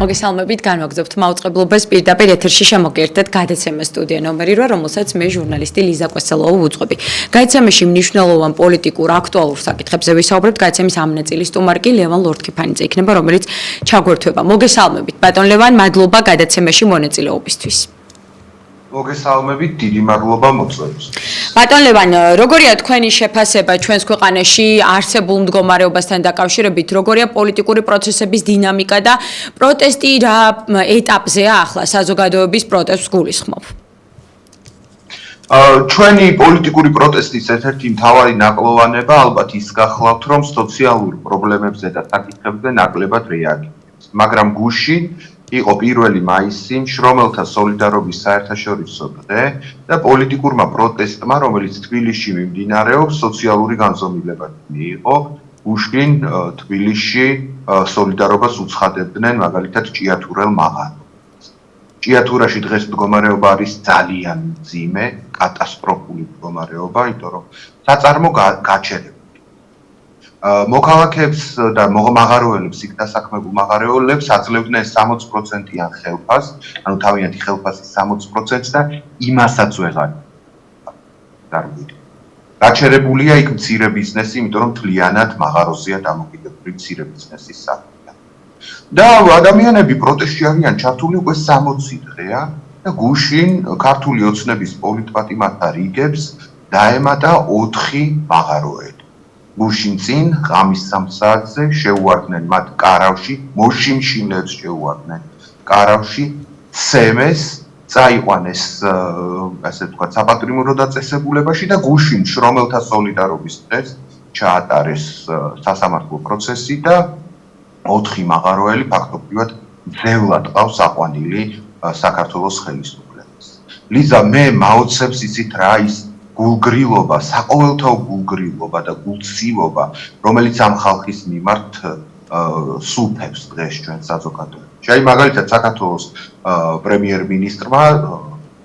მოგესალმებით, განვაგრძობთ მაუწყებლობას პირდაპირ ეთერში შემოგერთეთ გადაცემა სტუდია ნომერი 8, რომელსაც მე ჟურნალისტი ლიზა კვესელოვა ვუძღვები. გადაცემაში მნიშვნელოვან პოლიტიკურ აქტუალურ საკითხებზე ვისაუბრებთ. გადაცემის ამ ნაწილის სტუმარი კი ლევან ლორთქიფანიძე იქნება, რომელიც ჩაგვერთვება. მოგესალმებით, ბატონ ლევან, მადლობა გადაცემაში მონაწილეობისთვის. მოგესალმებით, დიდი მადლობა მოწვევისთვის. ბატონ ლევან, როგორია თქვენი შეფასება ჩვენს ქვეყანაში არსებულ მდგომარეობასთან დაკავშირებით, როგორია პოლიტიკური პროცესების დინამიკა და პროტესტი რა ეტაპზეა ახლა საზოგადოების პროტესტს გულისხმობ? ჩვენი პოლიტიკური პროტესტის ერთ-ერთი მთავარი ნაკლოვანება ალბათ ის გახლავთ, რომ სოციალურ პრობლემებზე და საკითხებზე ნაკლებად რეაგირებს, მაგრამ გუშინ იყო 1 მაისი მშრომელთა სოლიდარობის საერთაშორისო დღე და პოლიტიკურმა პროტესტმა, რომელიც თბილისში მიმდინარეობს, სოციალური განზომილება მიიღო. გუშინ თბილისში სოლიდარობას უცხადებდნენ მაგალითად ჭიათურელ მაღაროებს. ჭიათურაში დღეს მდგომარეობა არის ძალიან მძიმე, კატასტროფული მდგომარეობა, იმიტომ რომ საწარმო გაჩერებული. მოქალაქეებს და მაღაროელებს, იქ დასაქმებულ მაღაროელებს აძლევდნენ 60%-იან ხელფას, ანუ თავიანთი ხელფასის 60% და იმასაც ვეღარ დარგვით. გაჩერებულია იქ მცირე ბიზნესი, იმიტომ რომ მთლიანად მაღაროზეა დამოკიდებული მცირე ბიზნესის საქმე. და ადამიანები პროტესტში არიან ჩართული უკვე 60 დღეა და გუშინ ქართული ოცნების პოლიტპატიმართა რიგებს დაემატა 4 მაღაროელი. გუშინ წინ ღამის 3 საათზე შეუვარდნენ მათ კარავში, მოშიმშილებს შეუვარდნენ კარავში, ცემეს, წაიყვანეს, ასე ვთქვათ, საპატრიმრო დაწესებულებაში და გუშინ შრომელთა სოლიდარობის დღეს ჩაატარეს სასამართლო პროცესი და 4 მაღაროელი ფაქტობრივად ძევლად ყავს აყვანილი საქართველოს ხელისუფლებას. ლიზა, მე მაოცებს იცით რა ის გულგრილობა, საყოველთაო გულგრილობა და გულცივობა, რომელიც ამ ხალხის მიმართ სულფებს დღეს ჩვენ საზოგადოებაში. აი მაგალითად საქართველოს პრემიერ-მინისტრმა,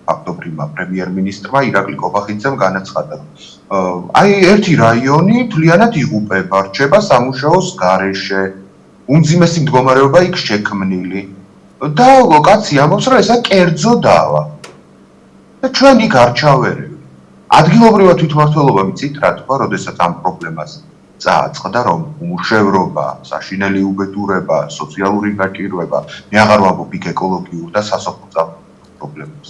ფაქტობრივმა პრემიერ-მინისტრმა ირაკლი კობახიძემ განაცხადა, რომ აი ერთი რაიონი მთლიანად იღუპება, რჩება სამუშაოს გარეშე, უმძიმესი მდგომარეობა იქ შექმნილი და კაცი ამბობს, რომ ესა კერძო დავა. და ჩვენ იქ არ ჩავერევით. ადგილობრივად თვითმმართველობა მიცით რა თქვა, როდესაც ამ პრობლემას წააწყდა, რომ უმუშევრობა, საშინელი უბედურება, სოციალური გაჭირვება, მე აღარ ვამბობ იქ ეკოლოგიურ და სასოფლო პრობლემებს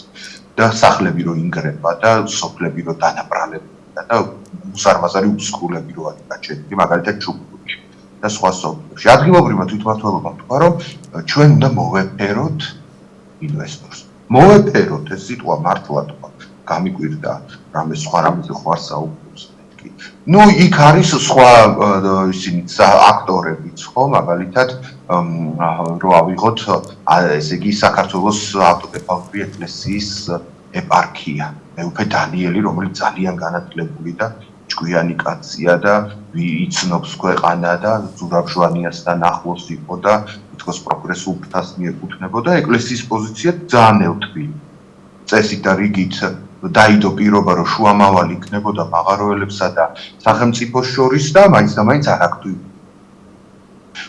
და სახლები რო ინგრება და სოფლები რო დანაბრალებდა და უზარმაზარი უსხულები რო არის გაჩენილი, მაგალითად ჩუქურში და სხვა სოფლებში. ადგილობრივად თვითმმართველობა თქვა, რომ ჩვენ უნდა მოვეფეროთ ინვესტორს. მოვეფეროთ, ეს სიტყვა მართლა თქვა. გამიკვირდა რამე სხვა რამეზე ხوار საუბრობს მეთქი. ნუ იქ არის სხვა ისინი აქტორებიც ხო, მაგალითად რო ავიღოთ ესე იგი საქართველოს ავტოკეფალური ეკლესიის ეპარქია. მეუფე დანიელი, რომელიც ძალიან განათლებული და ჭკვიანი კაცია და იცნობს ქვეყანა და ზურაბჟვანიასთან ახლოს იყო და თითქოს პროგრესულ ფრთას მიეკუთვნებოდა, ეკლესიის პოზიცია ძალიან ელთბილი. წესით და რიგით დაიდო პირობა, რომ შუამავალი იქნებოდა მაღაროელებსა და სახელმწიფოს შორის და მაინც და მაინც არ აქტუალურია.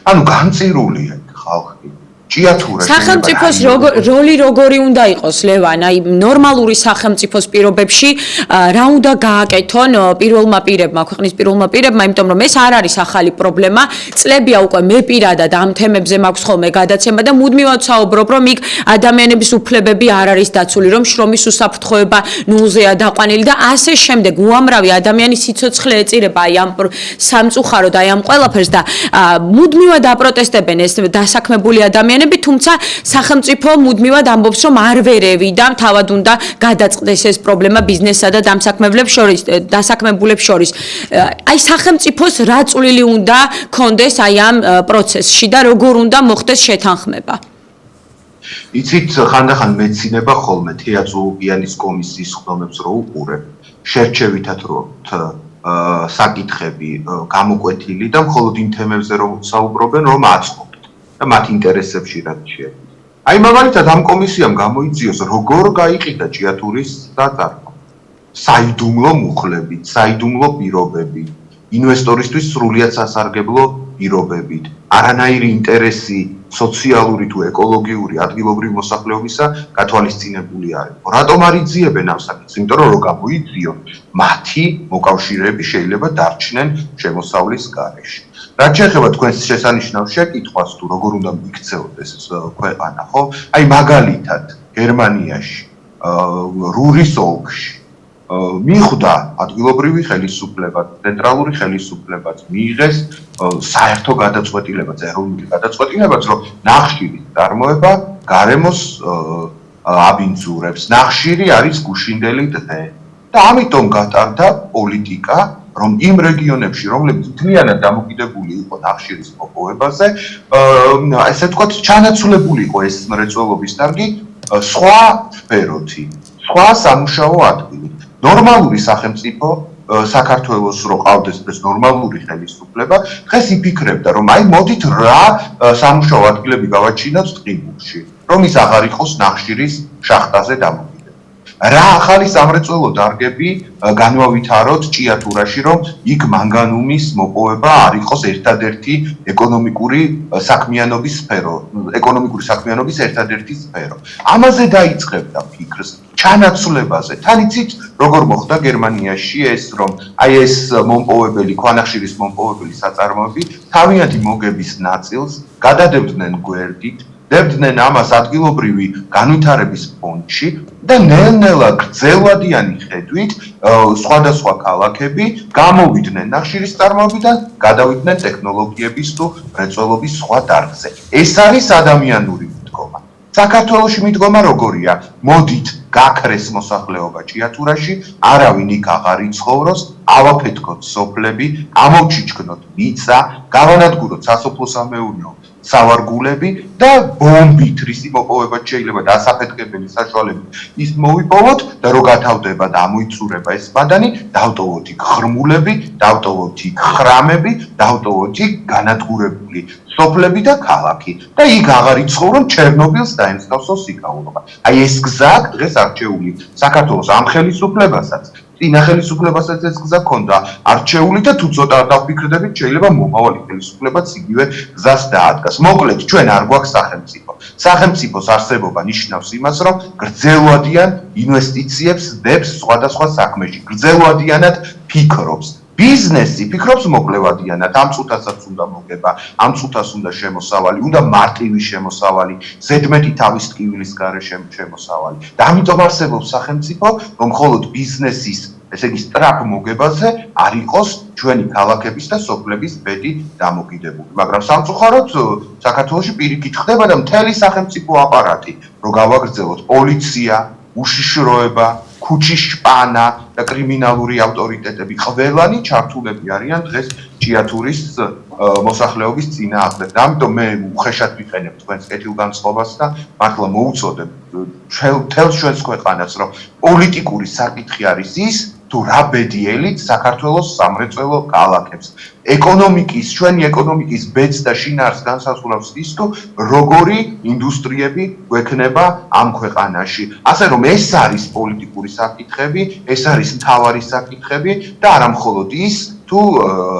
ანუ განწირულია ხალხი. ჭიათურაში სახელმწიფოს როლი როგორი უნდა იყოს, ლევან? აი ნორმალური სახელმწიფოს პირობებში რა უნდა გააკეთონ პირველმა პირებმა, ქვეყნის პირველმა პირებმა, იმიტომ რომ ეს არ არის ახალი პრობლემა. წლებია უკვე მე პირადად ამ თემებზე მაქვს ხოლმე გადაცემა და მუდმივად საუბრობ, რომ იქ ადამიანების უფლებები არ არის დაცული, რომ შრომის უსაფრთხოება ნულზეა დაყვანილი და ასე შემდეგ. უამრავი ადამიანის სიცოცხლე ეწირება აი ამ სამწუხაროდ აი ამ ყველაფერს და მუდმივად აპროტესტებენ ეს დასაქმებული ადამიანები, თუმცა სახელმწიფო მუდმივად ამბობს, რომ არ ვერევი და თავად უნდა გადაწყდეს ეს პრობლემა ბიზნესსა და დასაქმებულებს შორის. აი სახელმწიფოს რა წვლილი უნდა კონდეს აი ამ პროცესში და როგორ უნდა მოხდეს შეთანხმება? იცით, ხანდახან მეცინება ხოლმე თეა ზოულიანის კომისიის ხდომებს რო უყურებ, შერჩევითად რო საკითხები გამოკვეთილი და მხოლოდ იმ თემებზე რომ საუბრობენ, რომ აწყობთ და მათ ინტერესებში რაც შეეხება. აი მაგალითად ამ კომისიამ გამოიწვიოს როგორ გაიყიდა ჭიათურის საწარმო. საიდუმლო მუხლებით, საიდუმლო პირობებით, ინვესტორისთვის სრულიად სასარგებლო პირობებით, არანაირი ინტერესი სოციალური თუ ეკოლოგიური ადგილობრივი მოსახლეობისა გათვალისწინებული არ იყო. რატომ არ იძიებენ ამ საკითხს? იმიტომ რომ გამოიძიონ, მათი მოკავშირეები შეიძლება დარჩნენ შემოსავლის გარეშე. რაც შეეხება თქვენს შესანიშნავ შეკითხვას თუ როგორ უნდა მიქცეოდეს ქვეყანა, ხო? აი მაგალითად გერმანიაში, რურის ოლქში მიხვდა ადგილობრივი ხელისუფლება, ცენტრალური ხელისუფლებაც მიიღეს საერთო გადაწყვეტილებაც, ეროვნული გადაწყვეტილებაც, რომ ნახშირის წარმოება გარემოს აბინძურებს. ნახშირი არის გუშინდელი დღე და ამიტომ გატარდა პოლიტიკა, რომ იმ რეგიონებში, რომლებიც მთლიანად დამოკიდებული იყო ნახშირის მოპოვებაზე, ესე ვთქვათ, ჩანაცვლებული იყო ეს მრეწველობის დარგი სხვა სფეროთი, სხვა სამუშაო ადგილი. ნორმალური სახელმწიფო საქართველოს რო ყავდეს ეს ნორმალური ხელისუფლება, დღეს იფიქრებდა, რომ აი მოდით რა სამუშაო ადგილები გავაჩინოთ ტყიბულში, რომ ის აღარ იყოს ნახშირის შახტაზე დამოკიდებული. რა ახალი სამრეწველო დარგები განვავითაროთ ჭიათურაში, რომ იქ მანგანუმის მოპოვება არ იყოს ერთადერთი ეკონომიკური საქმიანობის ერთადერთი სფერო. ამაზე დაიწყებდა ფიქრს ჩანაცვლებაზე. თან იცით, როგორ მოხდა გერმანიაში ეს, რომ აი ეს მომპოვებელი, ქვანახშირის მომპოვებელი საწარმოები თავიანთი მოგების ნაწილს გადადებდნენ გვერდით, დებდნენ ამას ადგილობრივი განვითარების ფონდში და ნელ-ნელა გრძელვადიანი ხედვით სხვადასხვა ქალაქები გამოვიდნენ ნახშირის წარმოებიდან, გადავიდნენ ტექნოლოგიების თუ მრეწველობის სხვა დარგზე. ეს არის ადამიანური მიდგომა. საქართველოში მიდგომა როგორია? მოდით გაქრეს მოსახლეობა ჭიათურაში, არავინ იქ აღარ იცხოვროს, ავაფეთქოთ სოფლები, ამოვჩიჩქნოთ მიწა, გავანადგუროთ სასოფლო-სამეურნეო სავარგულები და ბომბით რისი მოპოვებაც შეიძლება დასაფეთქებელი საშუალებით ის მოვიპოვოთ და რო გათავდება და ამოიწურება ეს ბადანი, დავტოვოთ იქ ხრმულები, დავტოვოთ იქ ხრამები, დავტოვოთ იქ განადგურებული სოფლები და ქალაქი და იქ აღარ იცხოვრონ ჩერნობილს დაემსგავსოს სიკაულობა. აი ეს გზა დღეს არჩეული საქართველოს ამ ხელისუფლებასაც წინა ხელისუფლებასაც ეს გზა ქონდა არჩეული და თუ ცოტა არ დავფიქრდებით, შეიძლება მომავალი ხელისუფლებაც იგივე გზას დაადგას. მოკლედ, ჩვენ არ გვაქვს სახელმწიფო. სახელმწიფოს არსებობა ნიშნავს იმას, რომ გრძელვადიან ინვესტიციებს დებს სხვადასხვა საქმეში, გრძელვადიანად ფიქრობს. ბიზნესი ფიქრობს მოკლევადიანად, ამ წუთასაც უნდა მოგება, ამ წუთას უნდა შემოსავალი, უნდა მარტივი შემოსავალი, ზედმეტი თავის ტკივილის გარეშე შემოსავალი. და ამიტომ არსებობს სახელმწიფო, რომ მხოლოდ ბიზნესის, ესე იგი სწრაფ მოგებაზე არ იყოს ჩვენი ქალაქების და სოფლების ბედი დამოკიდებული. მაგრამ სამწუხაროდ საქართველოში პირიქით ხდება და მთელი სახელმწიფო აპარატი, რომ გავაგრძელოთ პოლიცია, უშიშროება, ქუჩის შპანა და კრიმინალური ავტორიტეტები ყველანი ჩართულები არიან დღეს ჭიათურის მოსახლეობის წინააღმდეგ. ამიტომ მე უხეშად ვიყენებ თქვენს კეთილგანწყობას და მართლა მოუწოდებ მთელს ჩვენს ქვეყანას, რომ პოლიტიკური საკითხი არის ის, თუ რა ბედიელით საქართველოს სამრეწველო ქალაქებს. ჩვენი ეკონომიკის ბედს და შინაარსს განსაზღვრავს ის, თუ როგორი ინდუსტრიები გვექნება ამ ქვეყანაში. ასე რომ ეს არის პოლიტიკური საკითხები, ეს არის მთავარი საკითხები და არა მხოლოდ ის, თუ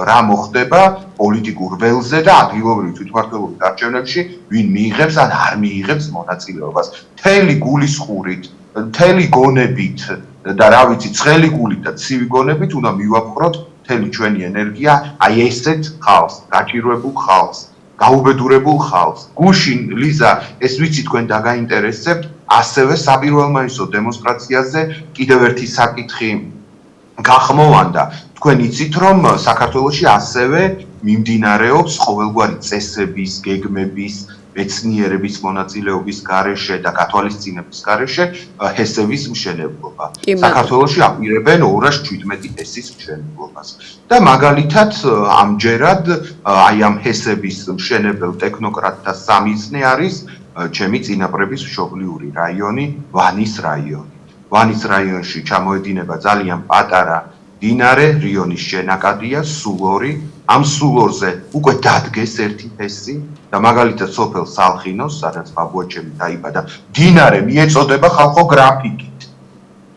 რა მოხდება პოლიტიკურ ველზე და ადგილობრივ თვითმმართველობის არჩევნებში ვინ მიიღებს ან არ მიიღებს მონაწილეობას. მთელი გულისხმობით, მთელი გონებით და რა ვიცი, ცხელი გულით და ცივი გონებით უნდა მივაპყროთ მთელი ჩვენი ენერგია აი ესეთ ხალხს, გაჭირვებულ ხალხს, გაუბედურებულ ხალხს. გუშინ ლიზა, ეს ვიცი თქვენ დაგაინტერესებთ, ასევე საპირველმაისო დემონსტრაციაზე კიდევ ერთი საკითხი გახმოვანდა. თქვენ იცით, რომ საქართველოში ასევე მიმდინარეობს ყოველგვარი წესების, გეგმების, მეცნიერების მონაწილეობის გარეშე და გათვალისწინების გარეშე ჰესების მშენებლობა. საქართველოში აპირებენ 217 ჰესის მშენებლობას. და მაგალითად ამჯერად აი ამ ჰესების მშენებელ ტექნოკრატთა სამიზნე არის ჩემი წინაპრების მშობლიური რაიონი, ვანის რაიონი. ვანის რაიონში ჩამოედინება ძალიან პატარა დინარე, რიონის შენაკადია, სულორი. ამ სულორზე უკვე დადგეს ერთი ჰესი და მაგალითად სოფელ სალხინოს, სადაც ბაბუაჩემი დაიბადა, დინარე მიეწოდება ხალხო გრაფიკით.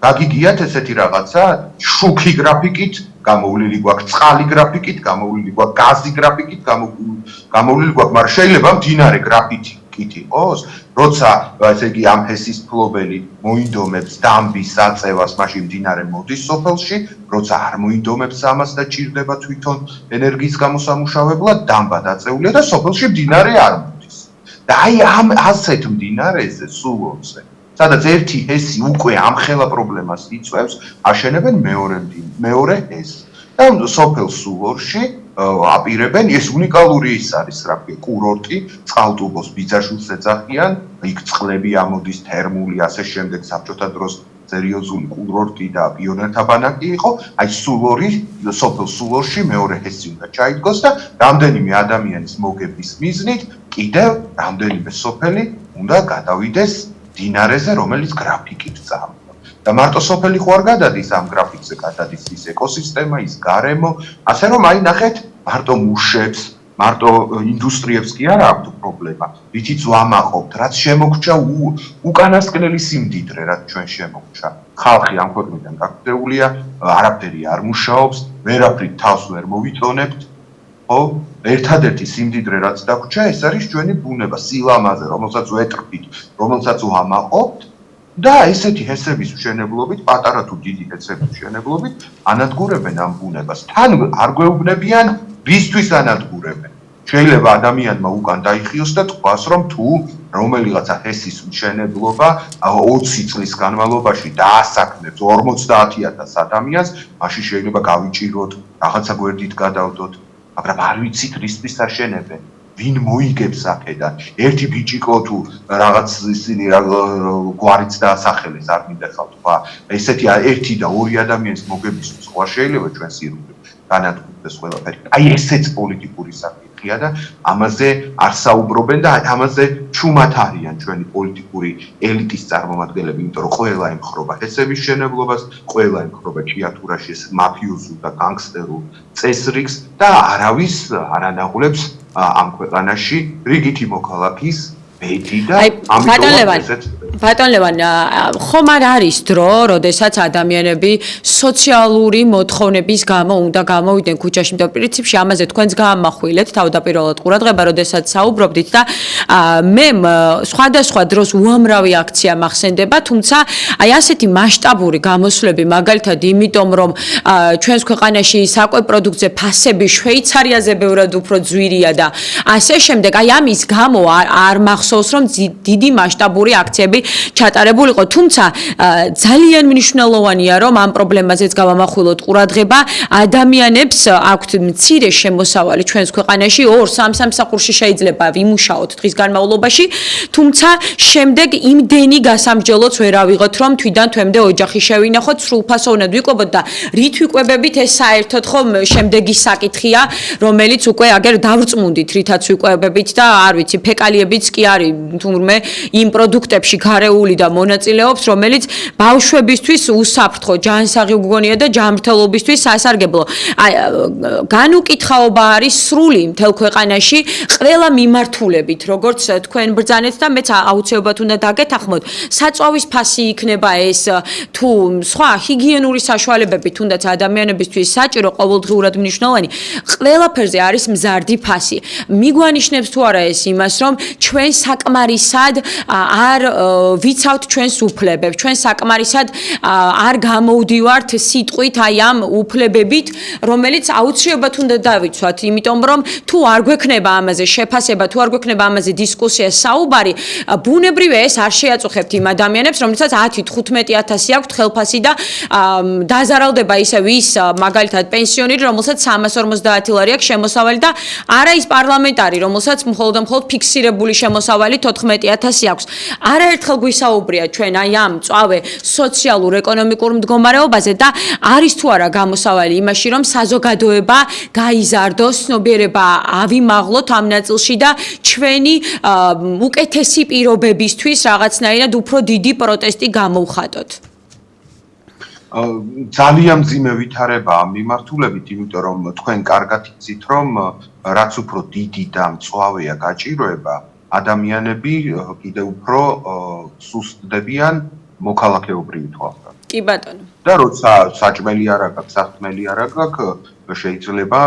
გაგიგიათ ესეთი რაღაცა, შუქი გრაფიკით, გამოვლილი გვაქვს წყალი გრაფიკით, გამოვლილი გვაქვს გაზი გრაფიკით, გამოვლილი გვაქვს, მაგრამ შეიძლება მდინარე გრაფიკით იყოს, როცა ესე იგი ამ ჰესის ფლობელი მოინდომებს დამბის აწევას, მაშინ მდინარე მოდის სოფელში, როცა არ მოინდომებს ამას და ჭირდება თვითონ ენერგიის გამოსამუშავებლად, დამბა დაწეულია და სოფელში მდინარე არ მოდის. და აი ამ ასეთ მდინარეზე სულორზე სადაც ერთი ჰესი უკვე ამხელა პრობლემას იწვევს, აშენებენ მეორე ჰესს. და სოფელ სულორში აპირებენ, ეს უნიკალური ის არის, რა ქვია, კურორტი, წყალტუბოს ბიძაშვილს ეძახიან, იქ წყლები ამოდის, თერმული, ასე შემდეგ, საბჭოთა დროს სერიოზული კურორტი და პიონერთა ბანაკი იყო, აი სოფელ სულორში მეორე ჰესი უნდა ჩაიდგოს და რამდენიმე ადამიანის მოგების მიზნით კიდევ რამდენიმე სოფელი უნდა გადავიდეს მდინარეზე, რომელიც გრაფიკით წამოვა. და მარტო სოფელი ხო არ გადადის ამ გრაფიკზე, გადადის ის ეკოსისტემა, ის გარემო, ასე რომ აი ნახეთ, მარტო მუშებს, მარტო ინდუსტრიებს კი არ აქვს პრობლემა, რითიც ვამაყობთ, რაც შემოგჩა უკანასკნელი სიმდიდრე, რაც ჩვენ შემოგჩა. ხალხი ამ ქვეყნიდან გაქცეულია, არაფერი არ მუშაობს, ვერაფრით თავს ვერ მოვიწონებთ. ხო, ერთადერთი სიმდიდრე რაც დაგვრჩა, ეს არის ჩვენი ბუნება, სილამაზე, რომელსაც ვეტრფით, რომელსაც ვამაყობთ. და ესეთი ჰესების მშენებლობით, პატარა თუ დიდი ჰესების მშენებლობით ანადგურებენ ამ ბუნებას. თან არ გვეუბნებიან, რისთვის ანადგურებენ. შეიძლება ადამიანმა უკან დაიხიოს და თქვას, რომ თუ რომელიღაცა ჰესის მშენებლობა 20 წლის განმავლობაში დაასაქმნებს 50,000 ადამიანს, მაშინ შეიძლება გავიჭიროთ, რაღაცა გვერდით გადავდოთ, მაგრამ არ ვიცით რისთვის აშენებენ. ვინ მოიგებს აქედან? ერთი ბიჭიკო თუ რაღაც ისინი გვარიც დაასახელეს, არ მინდა ხალხა. ესეთი ერთი და ორი ადამიანის მოგებისთვის სხვა შეიძლება ჩვენ სირულე განადგურდეს ყველაფერი. აი ესეც პოლიტიკური საკითხია და ამაზე არ საუბრობენ და ამაზე ჩუმად არიან ჩვენი პოლიტიკური ელიტის წარმომადგენლები, იმიტომ რომ ყველა ემხრობა ჰესების მშენებლობას, ყველა ემხრობა ჭიათურაში მაფიოზულ და განგსტერულ წესრიგს და არავის არ ანაღულებს ამ ქვეყანაში რიგითი მოქალაქის ბედი და ბატონ ლევან, ხომ არ არის დრო, როდესაც ადამიანები სოციალური მოთხოვნების გამო უნდა გამოვიდნენ ქუჩაში, და პრინციპში ამაზე თქვენც გაამახვილეთ თავდაპირველად ყურადღება, როდესაც საუბრობდით და მე სხვადასხვა დროს უამრავი აქცია მახსენდება, თუმცა აი ასეთი მასშტაბური გამოსვლები, მაგალითად იმიტომ რომ ჩვენს ქვეყანაში საკვებ პროდუქტზე ფასები შვეიცარიაზე ბევრად უფრო ძვირია და ასე შემდეგ, აი ამის გამო არ მახსოვს რომ დიდი მასშტაბური აქციები ჩატარებულიყო, თუმცა ძალიან მნიშვნელოვანია რომ ამ პრობლემაზეც გავამახვილოთ ყურადღება, ადამიანებს აქვთ მცირე შემოსავალი ჩვენს ქვეყანაში 2-3 სამსახურში შეიძლება ვიმუშაოთ დღის განმავლობაში, თუმცა შემდეგ იმდენი გასამჯელოც ვერ ავიღოთ რომ თვიდან თვემდე ოჯახი შევინახოთ, სრულფასოვნად ვიკვებოთ და რით ვიკვებებით ეს საერთოდ ხომ შემდეგი საკითხია, რომელიც უკვე აგერ დავრწმუნდით რითაც ვიკვებებით და არ ვიცი, ფეკალიებიც კი არის თურმე იმ პროდუქტებში გარეული და მონაწილეობს, რომელიც ბავშვებისთვის უსაფრთხო, ჯანსაღი გონია და ჯანმრთელობისთვის სასარგებლო. აი, განუკითხაობა არის სრული მთელ ქვეყანაში, ყველა მიმართულებით, როგორც თქვენ ბრძანეთ და მეც აუცილებლად უნდა დაგეთანხმოთ, საწვავის ფასი იქნება ეს, თუ სხვა ჰიგიენური საშუალებები თუნდაც ადამიანებისთვის საჭირო, ყოველდღიურად მნიშვნელოვანი, ყველაფერზე არის მზარდი ფასი. მიგვანიშნებს თუ არა ეს იმას, რომ ჩვენ საკმარისად არ ვიცავთ ჩვენს უფლებებს, ჩვენ საკმარისად არ გამოვდივართ სიტყვით აი ამ უფლებებით, რომელიც აუცილებლად უნდა დავიცვათ, იმიტომ რომ თუ არ გვექნება ამაზე შეფასება, თუ არ გვექნება ამაზე დისკუსია, საუბარი, ბუნებრივია ეს არ შეაწუხებთ იმ ადამიანებს, რომლებსაც 10-15,000 აქვთ ხელფასი და დაზარალდება ისევ ის მაგალითად პენსიონერი, რომელსაც 350 ლარი აქვს შემოსავალი და არა ის პარლამენტარი, რომელსაც მხოლოდ და მხოლოდ ფიქსირებული შემოსავალი 14,000 აქვს. არაერთხელ გვისაუბრია ჩვენ აი ამ წავე სოციალურ ეკონომიკურ მდგომარეობაზე და არის თუ არა გამოსავალი იმაში, რომ საზოგადოება გაიზარდოს, ცნობიერება ავიმაღლოთ ამ ნაწილში და ჩვენი უკეთესი პირობებისთვის რაღაცნაირად უფრო დიდი პროტესტი გამოვხატოთ. ძალიან მძიმე ვითარებაა მიმართულებით, იმიტომ რომ თქვენ კარგად იცით, რომ რაც უფრო დიდი და მწვავეა გაჭიროება, ადამიანები კიდევ უფრო სუსტდებიან მოქალაქეობრივი თვალსაზრისით. კი ბატონო. და როცა საჭმელი არ აქვს, სახმელი არ აქვს, შეიძლება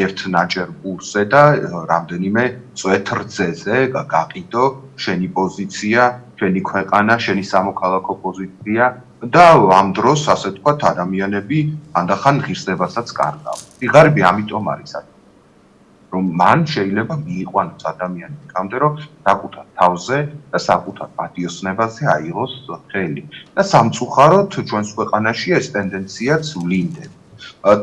ერთ ნაჭერ კურსზე და რამდენიმე წვეთრძეზე გაყიდო შენი პოზიცია, შენი ქვეყანა, შენი სამოქალაქო პოზიცია და ამ დროს, ასე ვთქვათ, ადამიანები ანდახან ღირსებასაც კარგავენ. სიღარიბე ამიტომ არის რომ მან შეიძლება მიიყვანოს ადამიანის კამდე, რომ საკუთარ თავზე და საკუთარ პატიოსნებაზე აიღოს ხელი. და სამწუხაროდ ჩვენს ქვეყანაში ეს ტენდენციაც ვლინდება.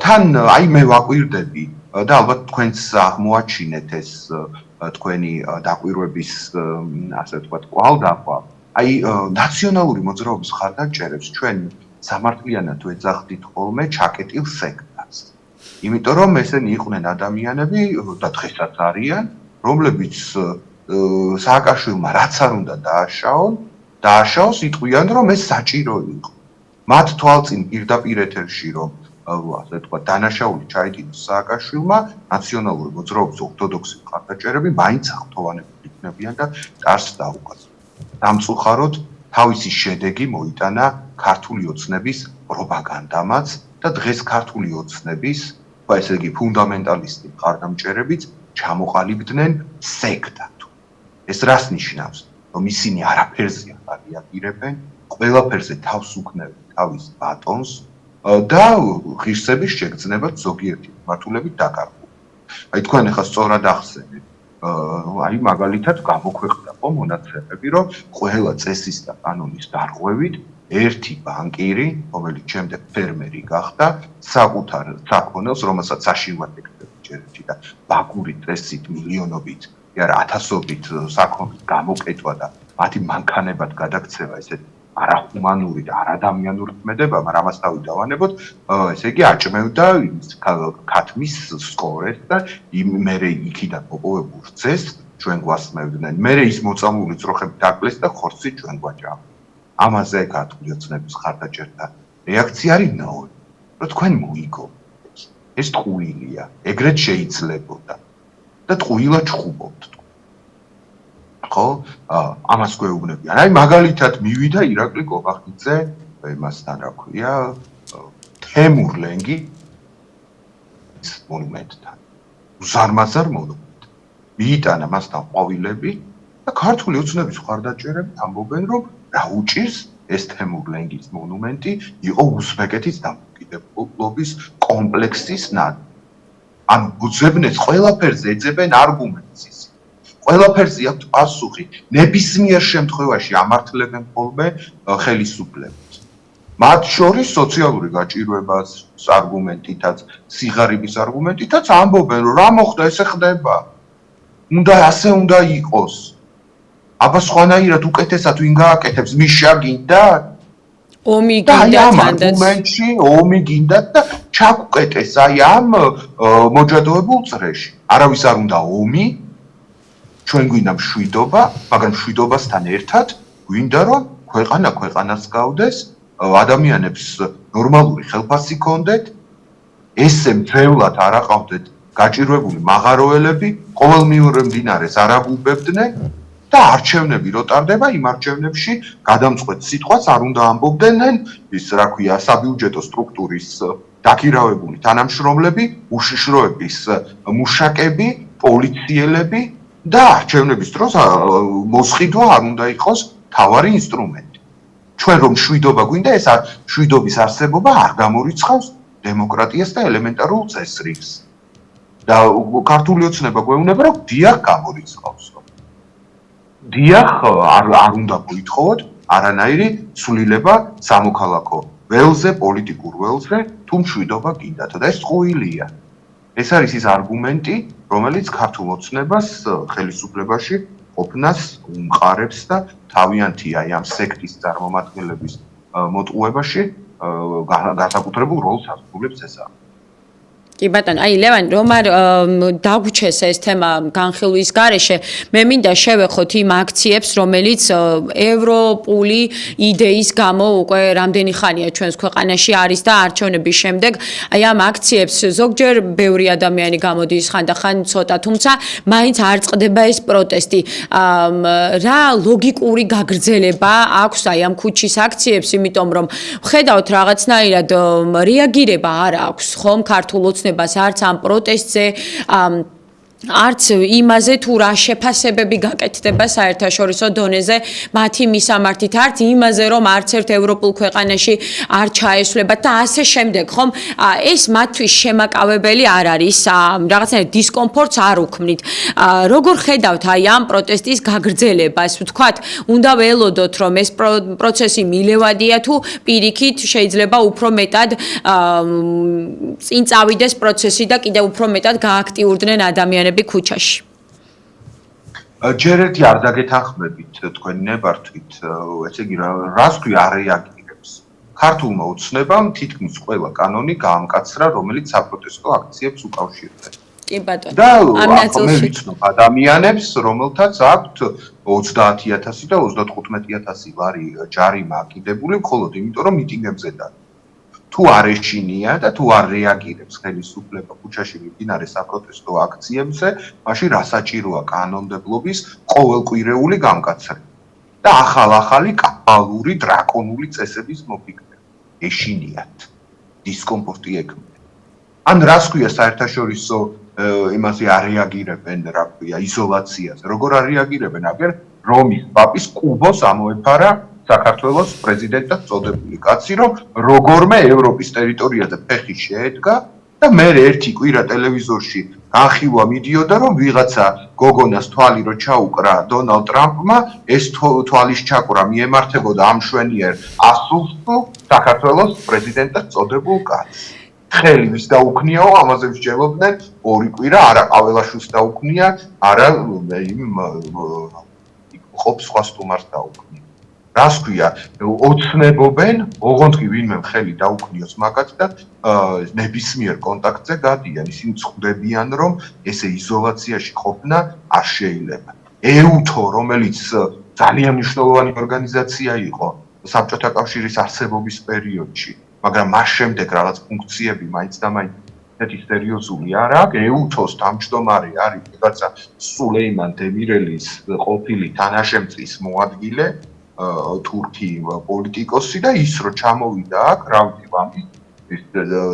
თან აი მე ვაკვირდები და ალბათ თქვენც აღმოაჩინეთ ეს თქვენი დაკვირვების ასე ვთქვათ კვალდაკვალ. აი ნაციონალური მოძრაობის მხარდამჭერებს ჩვენ სამართლიანად ვეძახდით ხოლმე ჩაკეტილ სექტას. იმიტომ რომ ესენი იყვნენ ადამიანები და დღესაც არიან, რომლებიც სააკაშვილმა რაც არ უნდა დააშაოს, იტყვიან რომ ეს საჭირო იყო. მათ თვალწინ პირდაპირ ეთერში რომ ასე ვთქვათ დანაშაული ჩაიდინოს სააკაშვილმა, ნაციონალური მოძრაობის ორთოდოქსი მხარდაჭერები მაინც აღთოვანებულ იქნებიან და კარს დაუყარეს. სამწუხაროდ თავისი შედეგი მოიტანა ქართული ოცნების პროპაგანდამაც და დღეს ქართული ოცნების ესე იგი ფუნდამენტალისტი მხარდამჭერებიც ჩამოყალიბდნენ სექტად. ეს რას ნიშნავს? რომ ისინი არაფერზე არ რეაგირებენ, ყველაფერზე თავს უქნევენ თავის ბატონს და ღირსების შეგრძნებათ ზოგიერთი მმართველებით დაკარგული. აი თქვენ ახლა სწორად ახსენეთ. აი მაგალითად გამოქვეყნდა ხო მონაცემები, რომ ყველა წესის და კანონის დარღვევით ერთი ბანკირი, რომელიც შემდეგ ფერმერი გახდა, საკუთარ საქონელს, რომელსაც საშინლად ეკეთებდა ჯერეთი და ბაგური წესით მილიონობით, არა ათასობით საქონლის გამოკეთვა და მათი მანქანებად გადაქცევა ესეთ არახუმანური და არადამიანური ქმედება, მაგრამ ამასთავი დავანებოთ, ესე იგი აჭმევდა ქათმის სკორეს და მერე იქიდან მოპოვებულ რძეს ჩვენ გვასმევდნენ. მერე ის მოწამული ძროხები დაკლეს და ხორცი ჩვენ გვაჭამდა. ამაზე ქართული ოცნების მხარდაჭერთა რეაქცია არის ნაური. რომ თქვენ მოიგონეთ. ეს ტყუილია, ეგრეთ შეიძლებოდა. და ტყუილა ჩხუბობთ. ხო? ამას გვეუბნებიან. აი მაგალითად მივიდა ირაკლი კობახიძე, იმასთან რა ქვია, თემურ ლენგის მონუმენტთან. უზარმაზარ მონუმენტ. მიიტანა მასთან ყვავილები და ქართული ოცნების მხარდაჭერები ამბობენ, რომ რა უჭირს ეს თემურ ლენგის მონუმენტი იყო უზბეკეთის დამოუკიდებლობის კომპლექსის ნაწილი. ანუ უძებნეს ყველაფერზე ეძებენ არგუმენტს. ყველაფერზე აქვს პასუხი. ნებისმიერ შემთხვევაში ამართლებენ ხოლმე ხელისუფლებას. მათ შორის სოციალური გაჭირვებას არგუმენტითაც, სიღარიბის არგუმენტითაც ამბობენ, რომ რა მოხდა, ესე ხდება. ასე უნდა იყოს. აბა სხვანაირად უკეთესად ვინ გააკეთებს, მიშა გინდა? ომი გინდა თანდაც. ომი გინდა და ჩაგუკეტეს აი ამ მოჯადოებულ წრეში. არავის არ უნდა ომი, ჩვენ გვინდა მშვიდობა, მაგრამ მშვიდობასთან ერთად გვინდა რომ ქვეყანა ქვეყანას გავდეს, ადამიანებს ნორმალური ხელფასი ჰქონდეთ, ესე მძევლად არ აყავდეთ გაჭირვებული მაღაროელები, ყოველმეორე მდინარეს არ აგუბებდნენ და არჩევნები რო ტარდება, იმ არჩევნებში გადამწყვეტ სიტყვას არ უნდა ამბობდნენ ის რა ქვია საბიუჯეტო სტრუქტურის დაქირავებული თანამშრომლები, უშიშროების მუშაკები, პოლიციელები და არჩევნების დროს მოსყიდვა არ უნდა იყოს თავარი ინსტრუმენტი. ჩვენ რომ მშვიდობა გვინდა, ეს მშვიდობის არსებობა არ გამორიცხავს დემოკრატიას და ელემენტარულ წესრიგს. და ქართული ოცნება გვეუბნება, რომ დიახ გამორიცხავს. დიახ არ უნდა მოითხოვოთ არანაირი ცვლილება სამოქალაქო ველზე, პოლიტიკურ ველზე, თუ მშვიდობა გინდათ და ეს ტყუილია. ეს არის ის არგუმენტი, რომელიც ქართულ ოცნებას ხელისუფლებაში ყოფნას უმყარებს და თავიანთი აი ამ სექტის წარმომადგენლების მოტყუებაში განსაკუთრებულ როლს ასრულებს ეს. კი ბატონო, აი ლევან, რომ არ დაგუჩეს ეს თემა განხილვის გარეშე, მე მინდა შევეხოთ იმ აქციებს, რომელიც ევროპული იდეის გამო უკვე რამდენი ხანია ჩვენს ქვეყანაში არის და არჩევნების შემდეგ, აი ამ აქციებს ზოგჯერ ბევრი ადამიანი გამოდის ხანდახან ცოტა, თუმცა მაინც არ წყდება ეს პროტესტი. რა ლოგიკური გაგრძელება აქვს აი ამ ქუჩის აქციებს, იმიტომ რომ ხედავთ რაღაცნაირად რეაგირება არ აქვს ხომ ქართულ არც ამ პროტესტზე, არც იმაზე თუ რა შეფასებები გაკეთდება საერთაშორისო დონეზე მათი მისამართით, არც იმაზე რომ არც ერთ ევროპულ ქვეყანაში არ ჩაესვლებათ და ასე შემდეგ, ხომ? ეს მათთვის შემაკავებელი არ არის, რაღაცნაირად დისკომფორტს არ უქმნით. როგორ ხედავთ აი ამ პროტესტის გაგრძელებას? ვთქვათ, უნდა ველოდოთ რომ ეს პროცესი მილევადია თუ პირიქით შეიძლება უფრო მეტად წინ წავიდეს პროცესი და კიდევ უფრო მეტად გააქტიურდნენ ადამიანები ქუჩაში. ჯერ ერთი არ დაგეთანხმებით თქვენი ნებართვით, ესე იგი რას თქვი არ რეაგირებს. ქართულმა ოცნებამ თითქმის ყველა კანონი გაამკაცრა, რომელიც საპროტესტო აქციებს უკავშირდება. კი ბატონო. და ამ ნაწილში ვიცნობ ადამიანებს, რომელთაც აქვთ 30000 და 35000 ლარი ჯარიმა აკიდებული, მხოლოდ იმიტომ რომ მიტინგებზე დაიწყო. თუ არ ეშინია და თუ არ რეაგირებს ხელისუფლება ქუჩაში მიმდინარე საპროტესტო აქციებზე, მაშინ რა საჭიროა კანონმდებლობის ყოველკვირეული გამკაცრება და ახალი კაბალური დრაკონული წესების მოფიქრება. ეშინიათ. დისკომფორტი ექმნებათ. ან რას ქვია საერთაშორისო იმაზე არ რეაგირებენ, რა ქვია, იზოლაციაზე. როგორ არ რეაგირებენ? აგერ რომის პაპის კუბოს ამოეფარა საქართველოს პრეზიდენტად წოდებული კაცი, რომ როგორმე ევროპის ტერიტორიაზე ფეხი შეედგა და მე ერთი კვირა ტელევიზორში განხილვა მიდიოდა, რომ ვიღაცა გოგონას თვალი რო ჩაუკრა დონალდ ტრამპმა, ეს თვალის ჩაკვრა მიემართებოდა ამ შვენიერ ასულს საქართველოს პრეზიდენტად წოდებულ კაცს. ხელი ვის დაუქნიაო, ამაზე ვსჯელობდნენ 2 კვირა, არა ყაველაშვილს დაუქნია, არა იმ ხობს სხვა სტუმარს დაუქნია. რას ქვია, ოცნებობენ, ოღონდ კი ვინმე ხელი დაუქნიოს მაგათ და ნებისმიერ კონტაქტზე გადიან, ისინი ხვდებიან, რომ ესე იზოლაციაში ყოფნა არ შეიძლება. ეუთო, რომელიც ძალიან მნიშვნელოვანი ორგანიზაცია იყო საბჭოთა კავშირის არსებობის პერიოდში, მაგრამ მას შემდეგ რაღაც ფუნქციები მაინც და მაინც ესეთი სერიოზული არ აქვს. ეუთოს თავმჯდომარე არის ვიღაცა სულეიმან დემირელის ყოფილი თანაშემწის მოადგილე, თურქი პოლიტიკოსი და ის რო ჩამოვიდა აქ, რა ვიცი, ვამის ის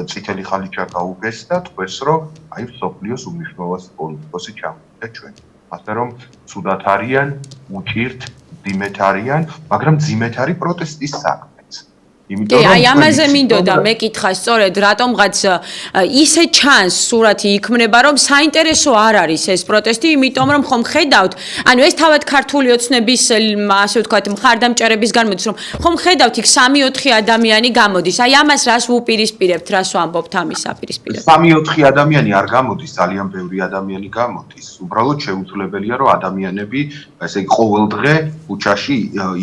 წითელი ხალიჩა გაუგეს და თქვეს, რომ აი მსოფლიოს უმნიშვნელოვანესი პოლიტიკოსი ჩამოვიდა ჩვენ. ასე რომ ცუდად არიან, უჭირთ, ძიმეთ არიან, მაგრამ ძიმეთ არის პროტესტის საქმე. კი, აი ამაზე მინდოდა მეკითხა სწორედ რატომღაც ისე ჩანს სურათი იქმნება, რომ საინტერესო არ არის ეს პროტესტი, იმიტომ რომ ხომ ხედავთ, ანუ ეს თავად ქართული ოცნების, ასე ვთქვათ, მხარდამჭერების გამოდის, რომ ხომ ხედავთ იქ 3-4 ადამიანი გამოდის. აი ამას რას ვუპირისპირებთ, რას ვამბობთ ამის აპირისპირებლად? 3-4 ადამიანი არ გამოდის, ძალიან ბევრი ადამიანი გამოდის. უბრალოდ შეუძლებელია, რომ ადამიანები, ესე იგი, ყოველდღე ქუჩაში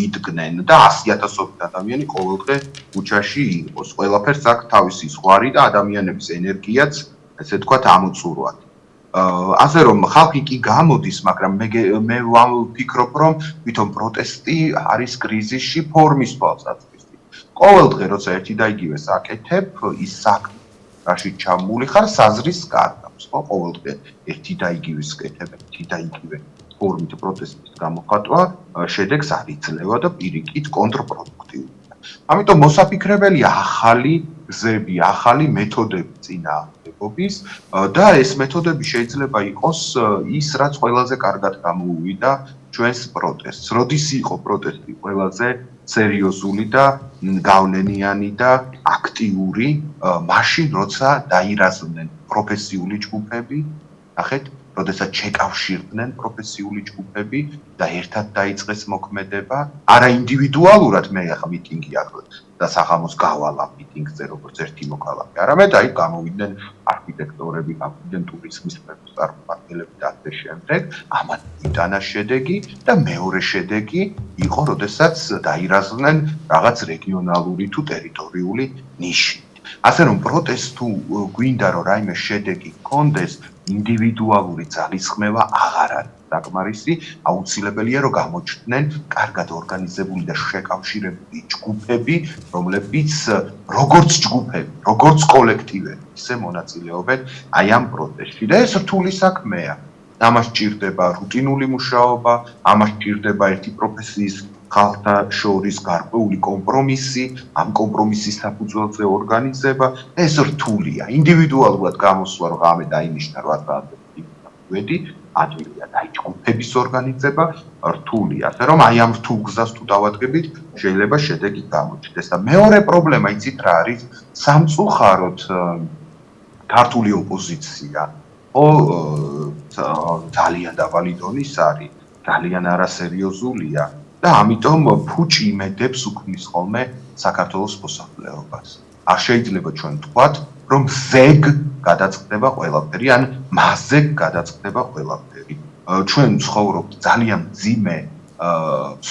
იდგნენ და 100,000 ადამიანი ყოველდღე ქუჩაში იყოს. ყველაფერს აქვს თავისი ზღვარი და ადამიანების ენერგიაც, ესე ვთქვათ, ამოწურვად. ასე რომ ხალხი კი გამოდის, მაგრამ მე ვფიქრობ, რომ თვითონ პროტესტი არის კრიზისში ფორმის თვალსაზრისით. ყოველდღე როცა ერთი და იგივეს აკეთებ, ის საქმე, რაშიც ჩამული ხარ, საზრის კარგავს, ხო? ყოველდღე ერთი და იგივეს კეთებ, ერთი და იგივე ფორმით პროტესტის გამოხატვა შედეგს არ იძლევა და პირიქით კონტრპროდუქტიულია. ამიტომ მოსაფიქრებელია ახალი გზები, ახალი მეთოდები წინააღმდეგობის და ეს მეთოდები შეიძლება იყოს ის, რაც ყველაზე კარგად გამოუვიდა ჩვენს პროტესტს. როდის იყო პროტესტი ყველაზე სერიოზული და გავლენიანი და აქტიური, მაშინ როცა დაირაზმნენ პროფესიული ჯგუფები, ნახეთ, როდესაც შეკავშირდნენ პროფესიული ჯგუფები და ერთად დაიწყეს მოქმედება, არა ინდივიდუალურად მე ახლა მიტინგი აქვს და საღამოს გავალა მიტინგზე როგორც ერთი მოქალაქე, არამედ აი გამოვიდნენ არქიტექტორები, გამოვიდნენ ტურიზმის წარმომადგენლები და ასე შემდეგ. ამან იტანა შედეგი და მეორე შედეგი იყო, როდესაც დაირაზმნენ რაღაც რეგიონალური თუ ტერიტორიული ნიშნით. ასე რომ პროტესტ თუ გვინდა რომ რაიმე შედეგი გქონდეს, ინდივიდუალური ძალისხმევა აღარ არის საკმარისი, აუცილებელია რომ გამოჩნდნენ კარგად ორგანიზებული და შეკავშირებული ჯგუფები, რომლებიც როგორც ჯგუფები, როგორც კოლექტივები, ისე მონაწილეობენ აი ამ პროტესტში და ეს რთული საქმეა. ამას ჭირდება რუტინული მუშაობა, ამას ჭირდება ერთი პროფესიის ხალხთა შორის გარკვეული კომპრომისი, ამ კომპრომისის საფუძველზე ორგანიზება, ეს რთულია. ინდივიდუალურად გამოსვლა რომ ღამე დაინიშნა 8 საათი ვედი, ადვილია და აი ჯგუფების ორგანიზება რთულია. ასე რომ აი ამ რთულ გზას თუ დავადგებით, შეიძლება შედეგი გამოჩნდეს. და მეორე პრობლემა იცით რა არის? სამწუხაროდ ქართული ოპოზიცია ძალიან დაბალი დონის არის, ძალიან არასერიოზულია და ამიტომ ფუჭი იმედებს უქმნის ხოლმე საქართველოს მოსახლეობას. არ შეიძლება ჩვენ ვთქვათ, რომ ზეგ გადაწყდება ყველაფერი, ან მასზე გადაწყდება ყველაფერი. ჩვენ ვცხოვრობთ ძალიან მძიმე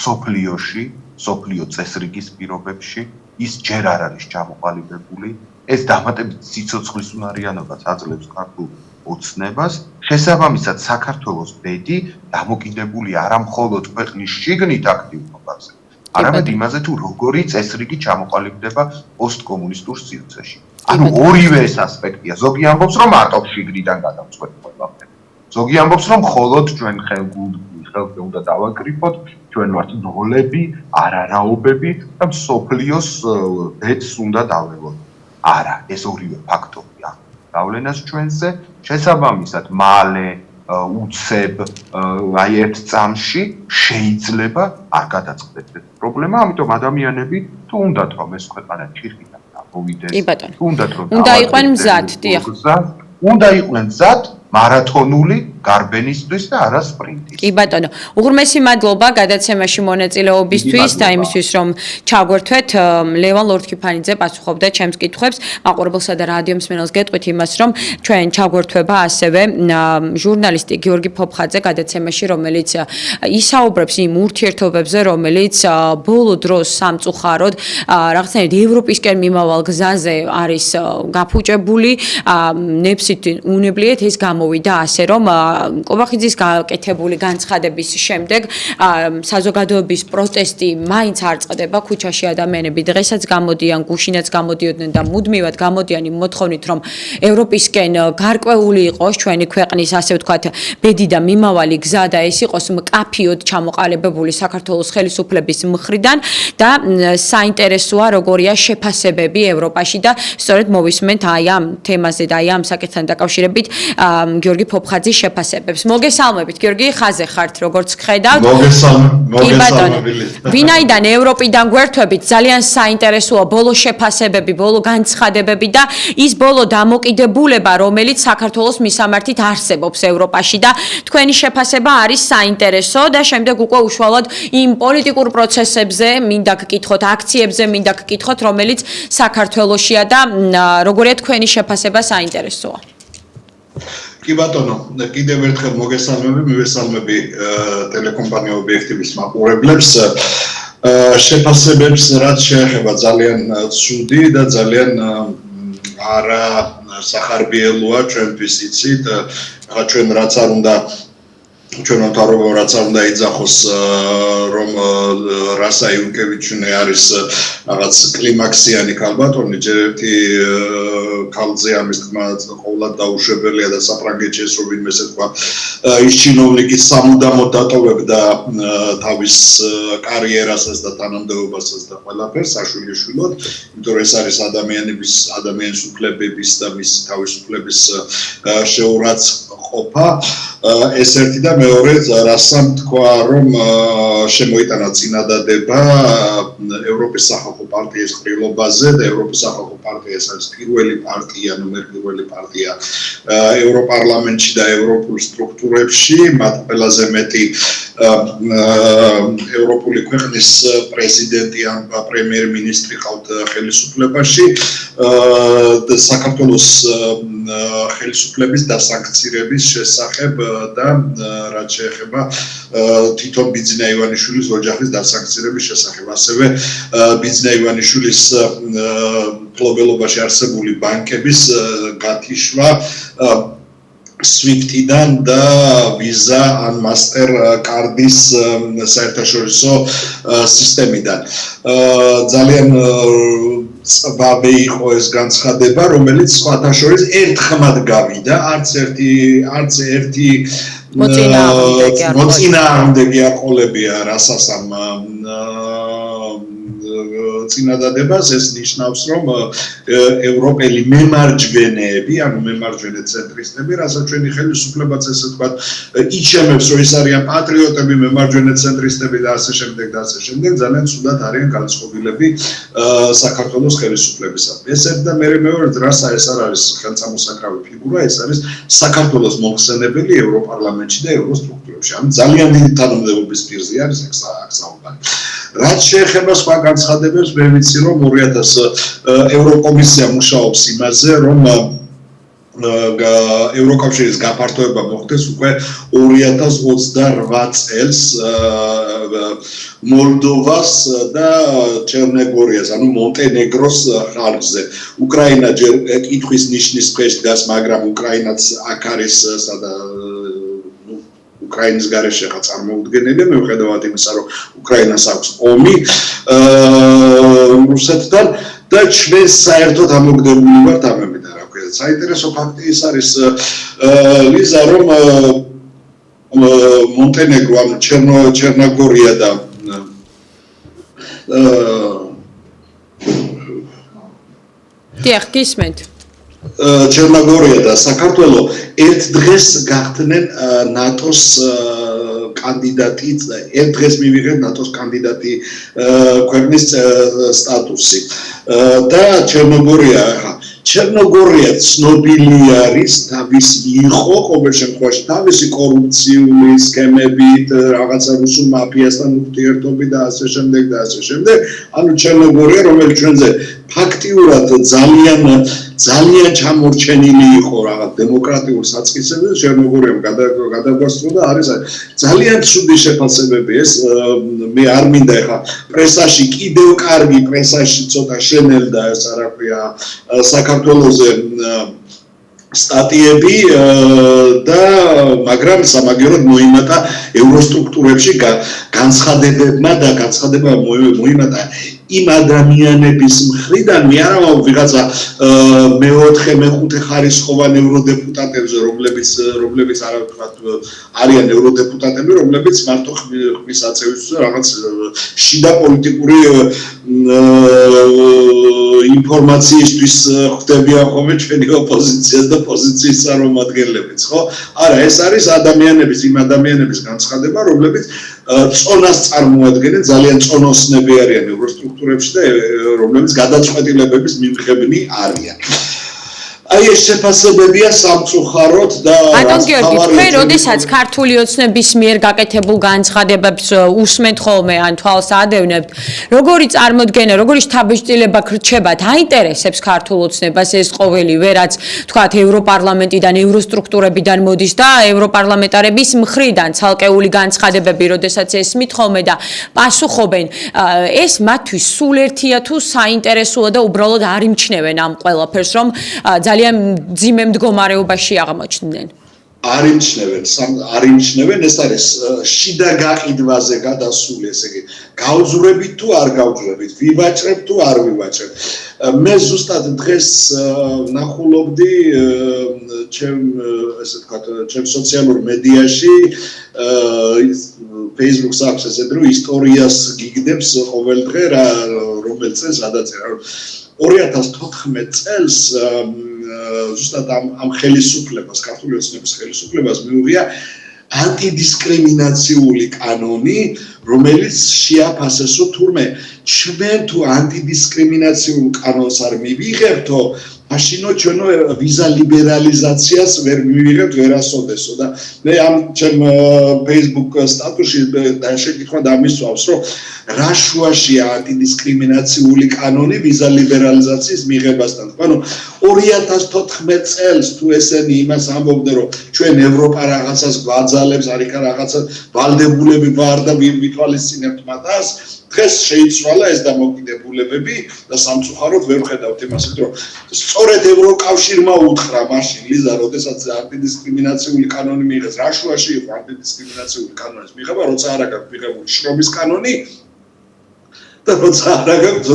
სოფლიოში, სოფლიო წესრიგის პირობებში, ის ჯერ არ არის ჩამოყალიბებული, ეს დამატებით სიცოცხლის უნარიანობას აძლევს ქართულ ოცნებას, შესაბამისად საქართველოს ბედი დამოკიდებულია არა მხოლოდ ქვეყნის შიგნით აქტიობაზე, არამედ იმაზე თუ როგორი წესრიგი ჩამოყალიბდება პოსტკომუნისტურ სივრცეში. ანუ ორივე ეს ასპექტია. ზოგი ამბობს, რომ მარტო შიგნიდან გადავწყვეტ ყველაფერი. ზოგი ამბობს, რომ მხოლოდ ჩვენ ხელზე უნდა დავაკრიფოთ, ჩვენ ვართ ნოლები, არარაობები და მსოფლიოს ბედს უნდა დაველოთ. არა, ეს ორივე ფაქტორია. გავლენას ჩვენზე, შესაბამისად მალე უცებ აი ერთ წამში შეიძლება არ გადაწყდეს ეს პრობლემა, ამიტომ ადამიანები თუ უნდათ რომ ეს ქვეყანა ჩიხიდან გამოვიდეს, თუ უნდათ რომ უნდა იყვნენ მზად, დიახ. უნდა იყვნენ მზად მარათონული გარბენისთვის და არა სპრინტის. კი ბატონო, უღრმესი მადლობა გადაცემაში მონაწილეობისთვის და იმისთვის, რომ ჩაგვერთვეთ. ლევან ლორთქიფანიძე პასუხობდა ჩემს კითხვებს, მაყურებელსა და რადიო მსმენელს გეტყვით იმას, რომ ჩვენ ჩაგვერთვება ასევე ჟურნალისტი გიორგი ფოფხაძე გადაცემაში, რომელიც ისაუბრებს იმ ურთიერთობებზე, რომელიც ბოლო დროს სამწუხაროდ რაღაცნაირად ევროპისკენ მიმავალ გზაზე არის გაფუჭებული, ნებსით უნებლიეთ ეს გამოვიდა ასე, რომ კობახიძის გაკეთებული განცხადების შემდეგ საზოგადოების პროტესტი მაინც არ წყდება, ქუჩაში ადამიანები დღესაც გამოდიან, გუშინაც გამოდიოდნენ და მუდმივად გამოდიან იმ მოთხოვნით, რომ ევროპისკენ გარკვეული იყოს ჩვენი ქვეყნის, ასე ვთქვათ, ბედი და მიმავალი გზა და ეს იყოს მკაფიოდ ჩამოყალიბებული საქართველოს ხელისუფლების მხრიდან და საინტერესოა როგორია შეფასებები ევროპაში და სწორედ მოვისმენთ აი ამ თემაზე და აი ამ საკითხთან დაკავშირებით გიორგი ფოფხაძის შეფასებებს. მოგესალმებით, გიორგი, ხაზე ხართ, როგორც ხედავთ. მოგესალმებით. ვინაიდან ევროპიდან გვერთვებით, ძალიან საინტერესოა ბოლო შეფასებები, ბოლო განცხადებები და ის ბოლო დამოკიდებულება, რომელიც საქართველოს მისამართით არსებობს ევროპაში და თქვენი შეფასება არის საინტერესო და შემდეგ უკვე უშუალოდ იმ პოლიტიკურ პროცესებზე მინდა გკითხოთ, აქციებზე მინდა გკითხოთ, რომელიც საქართველოშია და როგორია თქვენი შეფასება საინტერესოა. კი ბატონო, კიდევ ერთხელ მოგესალმები, მივესალმები ტელეკომპანია ობიექტივის მაყურებლებს. შეფასებებს რაც შეეხება ძალიან ცუდი და ძალიან არა სახარბიელოა ჩვენთვის იცით, ჩვენ რაც არ უნდა ჩვენ მთავრობამ რაც არ უნდა იძახოს რომ რასა იუნკევიჩინი არის რაღაც კლიმაქსიანი ქალბატონი, ჯერ ერთი ქალზე ამის თქმა ყოვლად დაუშვებელია და საფრანგეთში ეს რომ ვინმე ესე თქვა ის ჩინოვნიკი სამუდამოდ დატოვებდა თავის კარიერასაც და თანამდებობასაც და ყველაფერს საშვილიშვილოდ, იმიტომ რომ ეს არის ადამიანის უფლებების და მისი თავისუფლების შეურაცხყოფა. ეს ერთი და მეორე რასამ თქვა რომ შემოიტანა წინადადება ევროპის სახალხო პარტიის ყრილობაზე და ევროპის სახალხო პარტია ეს არის პირველი პარტია, ნომერ პირველი პარტია ევროპარლამენტში და ევროპულ სტრუქტურებში, მათ ყველაზე მეტი ევროპული ქვეყნის პრეზიდენტი ან პრემიერ-მინისტრი ყავთ ხელისუფლებაში და საქართველოს ხელისუფლების დასანქცირების შესახებ და რაც შეეხება თვითონ ბიძინა ივანიშვილის ოჯახის დასანქცირების შესახებ. ასევე ბიძინა ივანიშვილის მფლობელობაში არსებული ბანკების გათიშვა SWIFT-დან და Visa ან Mastercard-ის საერთაშორისო სისტემიდან. ძალიან წაბაბი იყო ეს განცხადება, რომელიც სხვათა შორის ერთხმად გავიდა, არც ერთი მოწინააღმდეგე არ ყოლებია რასაც ამ წინადადებას ეს ნიშნავს რომ ევროპელი მემარჯვენეები, ანუ მემარჯვენე ცენტრისტები, რასაც ჩვენი ხელისუფლებაც ესე ვთქვათ, იჩემებს რომ ეს არიან პატრიოტები, მემარჯვენე ცენტრისტები და ასე შემდეგ და ასე შემდეგ, ძალიან ცუდად არიან განწყობილები საქართველოს ხელისუფლებისადმი. ეს ერთ და მეორე დრასა ეს არ არის ხელწამოსაკრავი ფიგურა, ეს არის საქართველოს მომხსენებელი ევროპარლამენტში და ევროსტრუქტურებში. ანუ ძალიან დიდი თანამდებობის პირზე არის აქ საუბარი. რაც შეეხება სხვა განცხადებებს, მე ვიცი რომ 2000 ევროკომისია მუშაობს იმაზე, რომ ევროკავშირის გაფართოება მოხდეს უკვე 2028 წელს მოლდოვას და ჩერნოგორიას, ანუ მონტენეგროს ხარჯზე. უკრაინა ჯერ კითხვის ნიშნის ქვეშ დგას, მაგრამ უკრაინაც აქ არის უკრაინის გარეშე ხა წარმოუდგენელი, მიუხედავად იმისა, რომ უკრაინას აქვს ომი რუსეთთან და ჩვენ საერთოდ ამოგდებული ვართ ამებიდან, რა ქვია. საინტერესო ფაქტი ის არის ლიზა, რომ მონტენეგრო, ანუ ჩერნოგორია და დიახ, გისმენთ. ჩერნოგორია და საქართველო ერთ დღეს გახდნენ ნატოს კანდიდატი, ერთ დღეს მივიღეთ ნატოს კანდიდატი ქვეყნის სტატუსი და ჩერნოგორია ცნობილი არის თავისი იყო ყოველ შემთხვევაში თავისი კორუფციული სქემებით, რაღაცა რუსულ მაფიასთან ურთიერთობით და ასე შემდეგ და ასე შემდეგ. ანუ ჩერნოგორია, რომელიც ჩვენზე ფაქტიურად ძალიან ჩამორჩენილი იყო რაღაც დემოკრატიულ საწყისებზე, ჩერნოგორიამ გადაგვასწრო და არის ძალიან ცუდი შეფასებები ეს. მე არ მინდა ეხა პრესაში კიდევ კარგი პრესაში ცოტა შენელდა ეს რა ქვია საქართველოზე სტატიები და მაგრამ სამაგიეროდ მოიმატა ევროსტრუქტურებში განცხადებებმა და განცხადება მოიმატა იმ ადამიანების მხრიდან, მე არა ვარ ვიღაცა მეოთხე, მეხუთე ხარისხოვან ევროდეპუტატებზე, რომლებიც არა ვთქვათ არიან ევროდეპუტატები, რომლებიც მარტო ხმის აწევისთვის რაღაც შიდა პოლიტიკური ინფორმაციისთვის ხდებიან ხოლმე ჩვენი ოპოზიციას და პოზიციის წარმომადგენლებიც, ხო? არა, ეს არის იმ ადამიანების განცხადება, რომლებიც წონას წარმოადგენენ, ძალიან წონოსნები არიან ევროსტრუქტურებში და რომლებიც გადაწყვეტილებების მიმღებნი არიან. აი ეს შეფასებებია სამწუხაროდ და ბატონ გიორგი, თქვენ როდესაც ქართული ოცნების მიერ გაკეთებულ განცხადებებს უსმენთ ხოლმე ან თვალს ადევნებთ, როგორი წარმოდგენა, როგორი შთაბეჭდილება გრჩებათ, აინტერესებს ქართულ ოცნებას ეს ყოველივე, რაც თქვათ ევროპარლამენტიდან, ევროსტრუქტურებიდან მოდის და ევროპარლამენტარების მხრიდან ცალკეული განცხადებები, როდესაც ესმით ხოლმე და პასუხობენ, ეს მათთვის სულ ერთია თუ საინტერესოა და უბრალოდ არ იმჩნევენ ამ ყველაფერს, რომ ძალიან ძიმე მდგომარეობაში აღმოჩნდნენ. არ იმჩნევენ, ეს არის შიდა გაყიდვაზე გადასული, ესე იგი, გავძვრებით თუ არ გავძვრებით, ვივაჭრებთ თუ არ ვივაჭრებთ. მე ზუსტად დღეს ნახულობდი ჩემ სოციალურ მედიაში Facebook-ს აქვს ესეთ რომ ისტორიას გიგდებს ყოველ დღე რომელ წელს ადაწერა 2014 წელს ზუსტად ამ ხელისუფლებას, ქართული ოცნების ხელისუფლებას მიუღია ანტიდისკრიმინაციული კანონი, რომელიც შეაფასესო თურმე ჩვენ თუ ანტიდისკრიმინაციულ კანონს არ მივიღებთო, მაშინო ჩვენო ვიზა ლიბერალიზაციას ვერ მივიღებთ ვერასოდესო და მე ამ ჩემ Facebook სტატუსში შეკითხვა დამისვავს, რომ რა შუაშია ანტიდისკრიმინაციული კანონი ვიზა ლიბერალიზაციის მიღებასთან. ანუ 2014 წელს თუ ესენი იმას ამბობდნენ რომ ჩვენ ევროპა რაღაცას გვაძალებს არიქა რაღაცა ვალდებულები ვარ და ვითვალისწინებთ მაგას დღეს შეიცვალა ეს დამოკიდებულებები და სამწუხაროდ ვერ ხედავთ იმას რომ სწორედ ევროკავშირმა უთხრა მაშინ ლიზა როდესაც ანტიდისკრიმინაციული კანონი მიიღეს რა შუაში იყო ანტიდისკრიმინაციული კანონის მიღება როცა არ აქვს მიღებული შრომის კანონი და როცა არ აქვს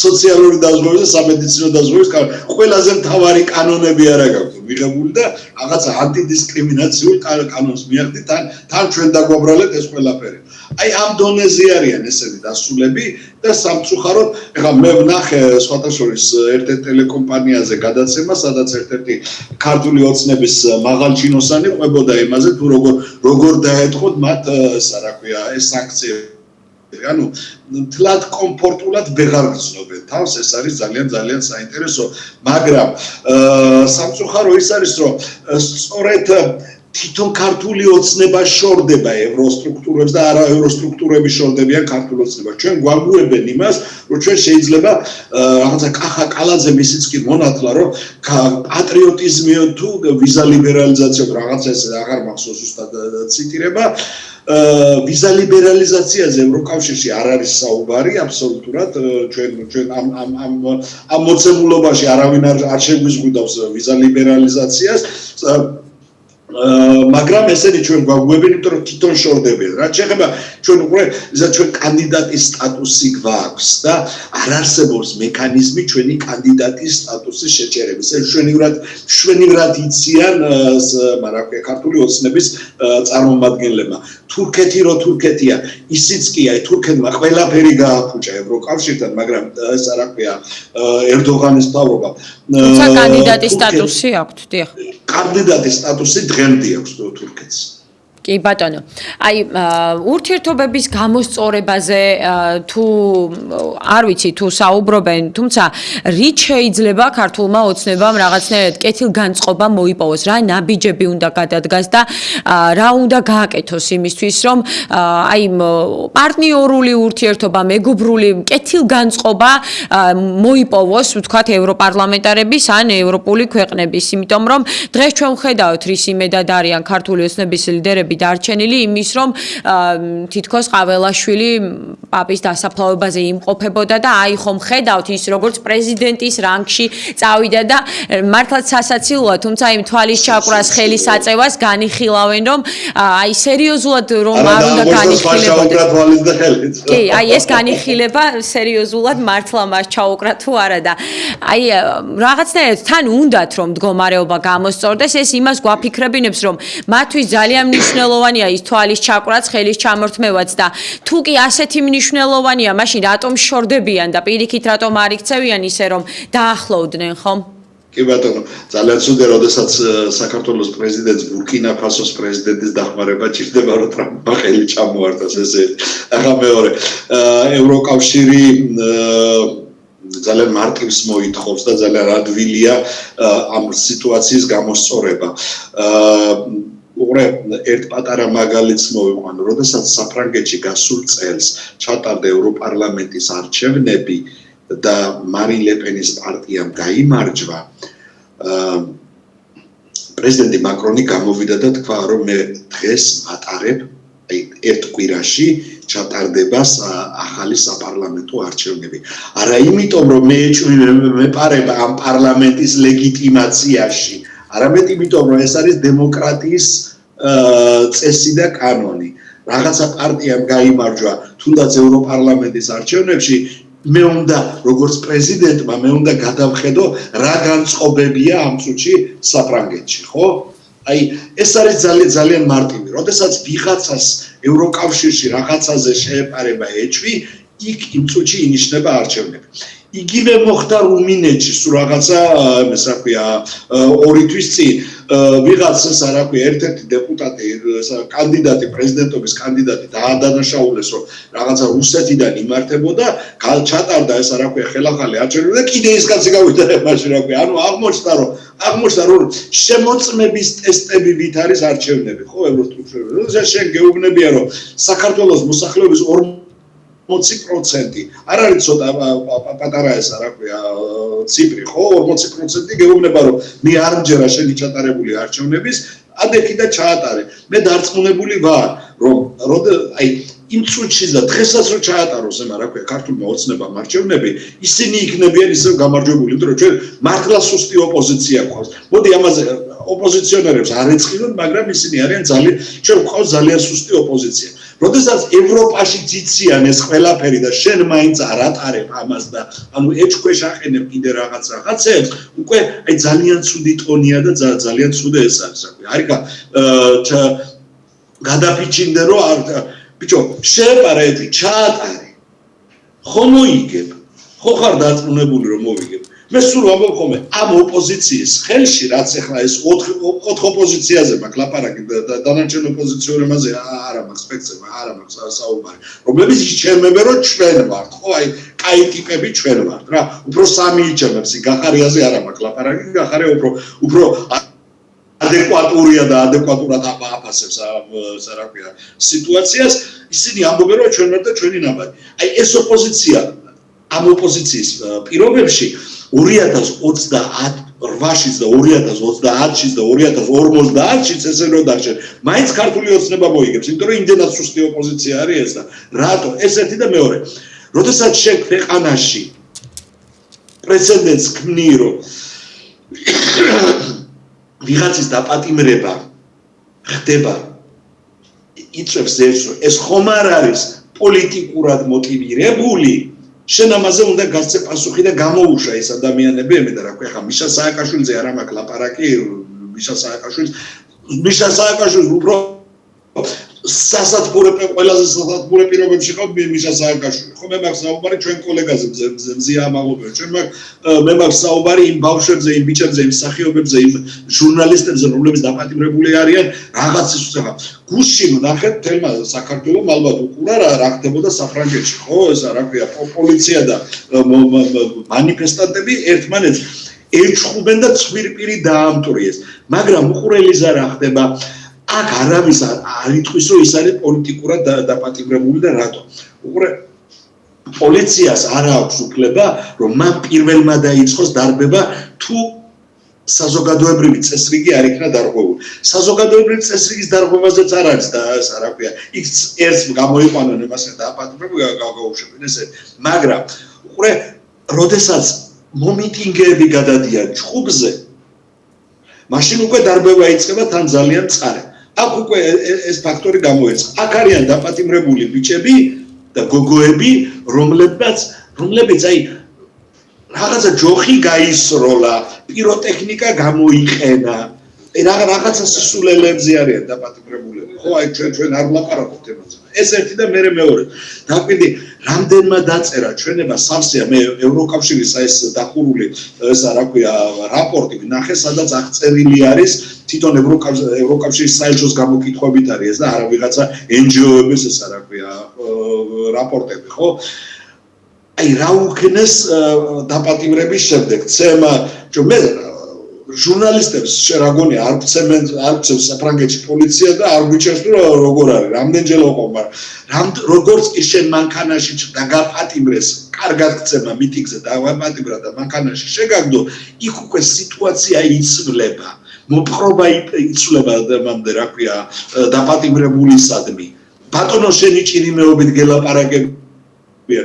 სოციალური დაზღვევის და სამედიცინო დაზღვევის კანონი ყველაზე მთავარი კანონები არ აქვს მიღებული და რაღაცა ანტიდისკრიმინაციული კანონს მიაღდით თან ჩვენ დაგვაბრალეთ ეს ყველაფერი აი ამ დონეზე არიან ესენი დასრულები და სამწუხაროდ ეხლა მე ვნახე სხვათა შორის ერთ-ერთ ტელეკომპანიაზე გადაცემა სადაც ერთ-ერთი ქართული ოცნების მაღალჩინოსანი ყვებოდა იმაზე თუ როგორ დაეთხოთ მათ რა ქვია ეს სანქციები ანუ თლად კომფორტულად ვეღარ გრძნობენ თავს ეს არის ძალიან საინტერესო მაგრამ სამწუხარო ის არის რომ სწორედ თვითონ ქართული ოცნება შორდება ევროსტრუქტურებს და არა ევროსტრუქტურები შორდებიან ქართულ ოცნებას ჩვენ გვაგუებენ იმას რომ ჩვენ შეიძლება რაღაცა კახა კალაძე ისიც კი მონათლა რომ პატრიოტიზმიო თუ ვიზა ლიბერალიზაცია რაღაცა ეს აღარ მახსოვს ზუსტად ციტირება ვიზა ლიბერალიზაციაზე ევროკავშირში არ არის საუბარი აბსოლუტურად ჩვენ ამ მოცემულობაში არავინ არ შეგვიზღუდავს ვიზა ლიბერალიზაციას მაგრამ ესენი ჩვენ გვაგუებენ იმიტომ რომ თვითონ შორდებიან რაც შეეხება ჩვენ უკვე ჩვენ კანდიდატის სტატუსი გვაქვს და არ არსებობს მექანიზმი ჩვენი კანდიდატის სტატუსის შეჭერების ეს შვენივრად იციან მაგრამ ქართული ოცნების წარმომადგენლებმა თურქეთი რო თურქეთია ისიც კი აი თურქეთმა ყველაფერი გააფუჭა ევროკავშირთან მაგრამ ეს რა ქვია ერდოღანის მთავრობამ თუმცა კანდიდატის სტატუსი აქვს დიახ კანდიდატის სტატუსი დღემდე აქვს თურქეთს კი ბატონო აი ურთიერთობების გამოსწორებაზე თუ არ ვიცი თუ საუბრობენ თუმცა რით შეიძლება ქართულმა ოცნებამ რაღაცნაირად კეთილგანწყობა მოიპოვოს რა ნაბიჯები უნდა გადადგას და რა უნდა გააკეთოს იმისთვის რომ აი პარტნიორული ურთიერთობა მეგობრული კეთილგანწყობა მოიპოვოს ვთქვათ ევროპარლამენტარების ან ევროპული ქვეყნების იმიტომ რომ დღეს ჩვენ ვხედავთ რისი მედად არიან ქართული ოცნების ლიდერები დარჩენილი იმის რომ თითქოს ყაველაშვილი პაპის დასაფლავებაზე იმყოფებოდა და აი ხომ ხედავთ ის როგორც პრეზიდენტის რანგში წავიდა და მართლაც სასაცილოა თუმცა იმ თვალის ჩაკვრას ხელის აწევას განიხილავენ რომ აი სერიოზულად რომ არ უნდა განიხილებოდეს კი აი ეს განიხილება სერიოზულად მართლა მას ჩაუკრა თუ არა და აი რაღაცნაირად თან უნდათ რომ მდგომარეობა გამოსწორდეს ეს იმას გვაფიქრებინებს რომ მათთვის ძალიან მნიშვნელოვანია ის თვალის ჩაკვრაც, ხელის ჩამორთმევაც და თუ კი ასეთი მნიშვნელოვანია, მაშინ რატომ შორდებიან და პირიქით რატომ არ იქცევიან ისე რომ დაახლოვდნენ, ხომ? კი ბატონო, ძალიან ცუდი, როდესაც საქართველოს პრეზიდენტს ბურკინა-ფასოს პრეზიდენტის დახმარება ჭირდება, რომ ტრამპმა ხელი ჩამოართოს ესე. ახლა მეორე, ევროკავშირი ძალიან მარტივს მოითხოვს და ძალიან ადვილია ამ სიტუაციის გამოსწორება. ერთ პატარა მაგალითს მოვიყვანო, როდესაც საფრანგეთში გასულ წელს ჩატარდა ევროპარლამენტის არჩევნები და მარინ ლე პენის პარტიამ გაიმარჯვა, პრეზიდენტი მაკრონი გამოვიდა და თქვა, რომ მე დღეს მატარებ ერთ კვირაში ჩატარდება ახალი საპარლამენტო არჩევნები. არა იმიტომ, რომ მე მეპარება ამ პარლამენტის ლეგიტიმაციაში, არამედ იმიტომ, რომ ეს არის დემოკრატიის წესი და კანონი. რაღაცა პარტიამ გაიმარჯვა თუნდაც ევროპარლამენტის არჩევნებში, მე უნდა როგორც პრეზიდენტმა მე უნდა გადავხედო რა განწყობებია ამ წუთში საფრანგეთში, ხო? აი ეს არის ძალიან მარტივი. როდესაც ვიღაცას ევროკავშირში რაღაცაზე შეეპარება ეჭვი, იქ იმ წუთში ინიშნება არჩევნები. იგივე მოხდა რუმინეთში, სულ რაღაცა, რა ქვია, 2 თვის წინ ვიღაცას, რა ქვია, ერთ-ერთი დეპუტატი, კანდიდატი, პრეზიდენტობის კანდიდატი დაადანაშაულეს, რომ რაღაცა რუსეთიდან იმართებოდა, ჩატარდა ეს, რა ქვია, ხელახალი არჩევნები და კიდე ის კაცი გავიდა მაშინ, რა ქვია, ანუ აღმოჩნდა, რომ შემოწმების ტესტები ვით არის არჩევნები, ხო, ევროსტრუქტურები. შენ გეუბნებია, რომ საქართველოს მოსახლეობის 40%. არ არის ცოტა პატარა ეს რა ქვია ციფრი, ხო? 40% გეუბნება რომ მე არ მჯერა შენი ჩატარებული არჩევნების, ადექი და ჩაატარე. მე დარწმუნებული ვარ, რომ აი იმ წუთში და დღესაც რო ჩაატაროს ემა რა ქვია ქართულმა ოცნებამ არჩევნები, ისინი იქნებიან ისევ გამარჯვებული, იმიტომ რომ ჩვენ მართლა სუსტი ოპოზიცია გვყავს. მოდი ამაზე ოპოზიციონერებს არ ეწყინოთ, მაგრამ ისინი არიან ჩვენ გვყავს ძალიან სუსტი ოპოზიცია. როდესაც ევროპაში ძიციან ეს ყველაფერი და შენ მაინც არ ატარებ ამას და ანუ ეჭქვეშ აყენებ კიდე რაღაცებს, უკვე აი ძალიან ცუდი ტონია და ძალიან ცუდი ეს არის. გადაფიჩინდე რომ ბიჭო, შეეპარეთ, ჩაატარე. ხო მოიგებ. ხო ხარ დაწუნებული რომ მოვიგებ. მე სულ ვამბობ ხოლმე, ამ ოპოზიციის ხელში რაც ახლა ეს 4 ოპოზიციაზე მაქვს ლაპარაკი და დანარჩენ ოპოზიციონერებზე არა მაქვს სპექცება, არა მაქვს საუბარი. რომლებიც იჩემებენ რომ ჩვენ ვართ, ხო, აი, კაი ტიპები ჩვენ ვართ რა. უფრო სამი იჩემებს, გახარიაზე არა მაქვს ლაპარაკი, გახარია უფრო ადეკვატურია და ადეკვატურად აფასებს რა ქვია სიტუაციას, ისინი ამბობენ რომ ჩვენ ვართ და ჩვენი ნაბადი. აი ეს ოპოზიცია ამ ოპოზიციის პირობებში 2028-შიც და 2030-შიც და 2050-შიც ესე რომ დარჩენ. მაინც ქართული ოცნება მოიგებს, იმიტომ რომ იმდენად სუსტი ოპოზიცია არის ეს და რატო? ეს ერთი და მეორე. როდესაც შენ ქვეყანაში პრეცედენტს ქმნი, რომ ვიღაცის დაპატიმრება ხდება იწევს ერთს, რომ ეს ხომ არ არის პოლიტიკურად მოტივირებული, შენ ამაზე უნდა გასცე პასუხი და გამოუშვა ეს ადამიანები, ემედა რა ქვია, ხა მიშა სააკაშვილიძე არ მაქვს ლაპარაკი, მიშა სააკაშვილის უფრო ყველაზე სასათბურე პირობებში ხავ მიშა სააკაშვილი. ხო მე მაქვს საუბარი ჩვენ კოლეგაზე მზია ამაღლობელი. მე მაქვს საუბარი იმ ბავშვებზე, იმ ბიჭებზე, იმ მსახიობებზე, იმ ჟურნალისტებზე, რომლებიც დაპატიმრებული არიან რაღაცის უცხო. გუშინ ნახეთ თელმა საქართველოს ალბათ უყურა რა ხდებოდა საფრანგეთში, ხო? ეს რა ქვია, პოლიცია და მანიფესტანტები ერთმანეთს ეჩხუბენ და ცვირპირი დაამტვრიეს. მაგრამ უყურელიზე რა ხდება? აქ არავის არ იტყვის რომ ის არის პოლიტიკურად დაპატიმრებული და რატო. უყურე პოლიციას არ აქვს უფლება რომ მან პირველმა დაიწყოს დარბება თუ საზოგადოებრივი წესრიგი არ იქნა დარღვეული. საზოგადოებრივი წესრიგის დარღვევაზეც არ არის და ეს რა ქვია, იქ ერთს გამოიყვანონ იმასე დაპატიმრებული გავაუშვებენ ესე. მაგრამ უყურე როდესაც მომიტინგეები გადადიან ჭუბზე, მაშინ უკვე დარბევა იწყება თან ძალიან მწყარად. აქ უკვე ეს ფაქტორი გამოიწყება. აქ არიან დაპატიმრებული ბიჭები და გოგოები, რომლებიც აი რაღაცა ჯოხი გაისროლა, პიროტექნიკა გამოიყენა, რაღაცა სისულელებზე არიან დაპატიმრებულები. ხო, აი ჩვენ არ ვლაპარაკობთ ამაზე. ეს ერთი და მეორე. დაკვირდი, რამდენმა დაწერა ჩვენება სავსეა მე ევროკავშირის ეს დახურული ესა რა ქვია რაპორტი ვნახე, სადაც აღწერილი არის თვითონ ევროკავშირის საელჩოს გამოკითხვებით არის ეს და არა ვიღაცა NGO-ების ესა რა ქვია რაპორტები, ხო? აი რა უქნეს დაპატიმრების შემდეგ ცემა მე ჟურნალისტებს შეგონი არ წევს საფრანგეთში პოლიცია და არ გვიჩვენს რომ როგორ არის რამდენჯერ ოყობა როგორც კი შენ მანქანაში დაგაპატიმრეს კარგად გწემა მიტინგზე დაგაპატიმრა და მანქანაში შეგაგდო იქ უკვე სიტუაცია იცვლება მოპყრობა იცვლება მამდე რა ქვია დაპატიმრებულისადმი ბატონო შენი ჭირიმეობით გელაპარაკები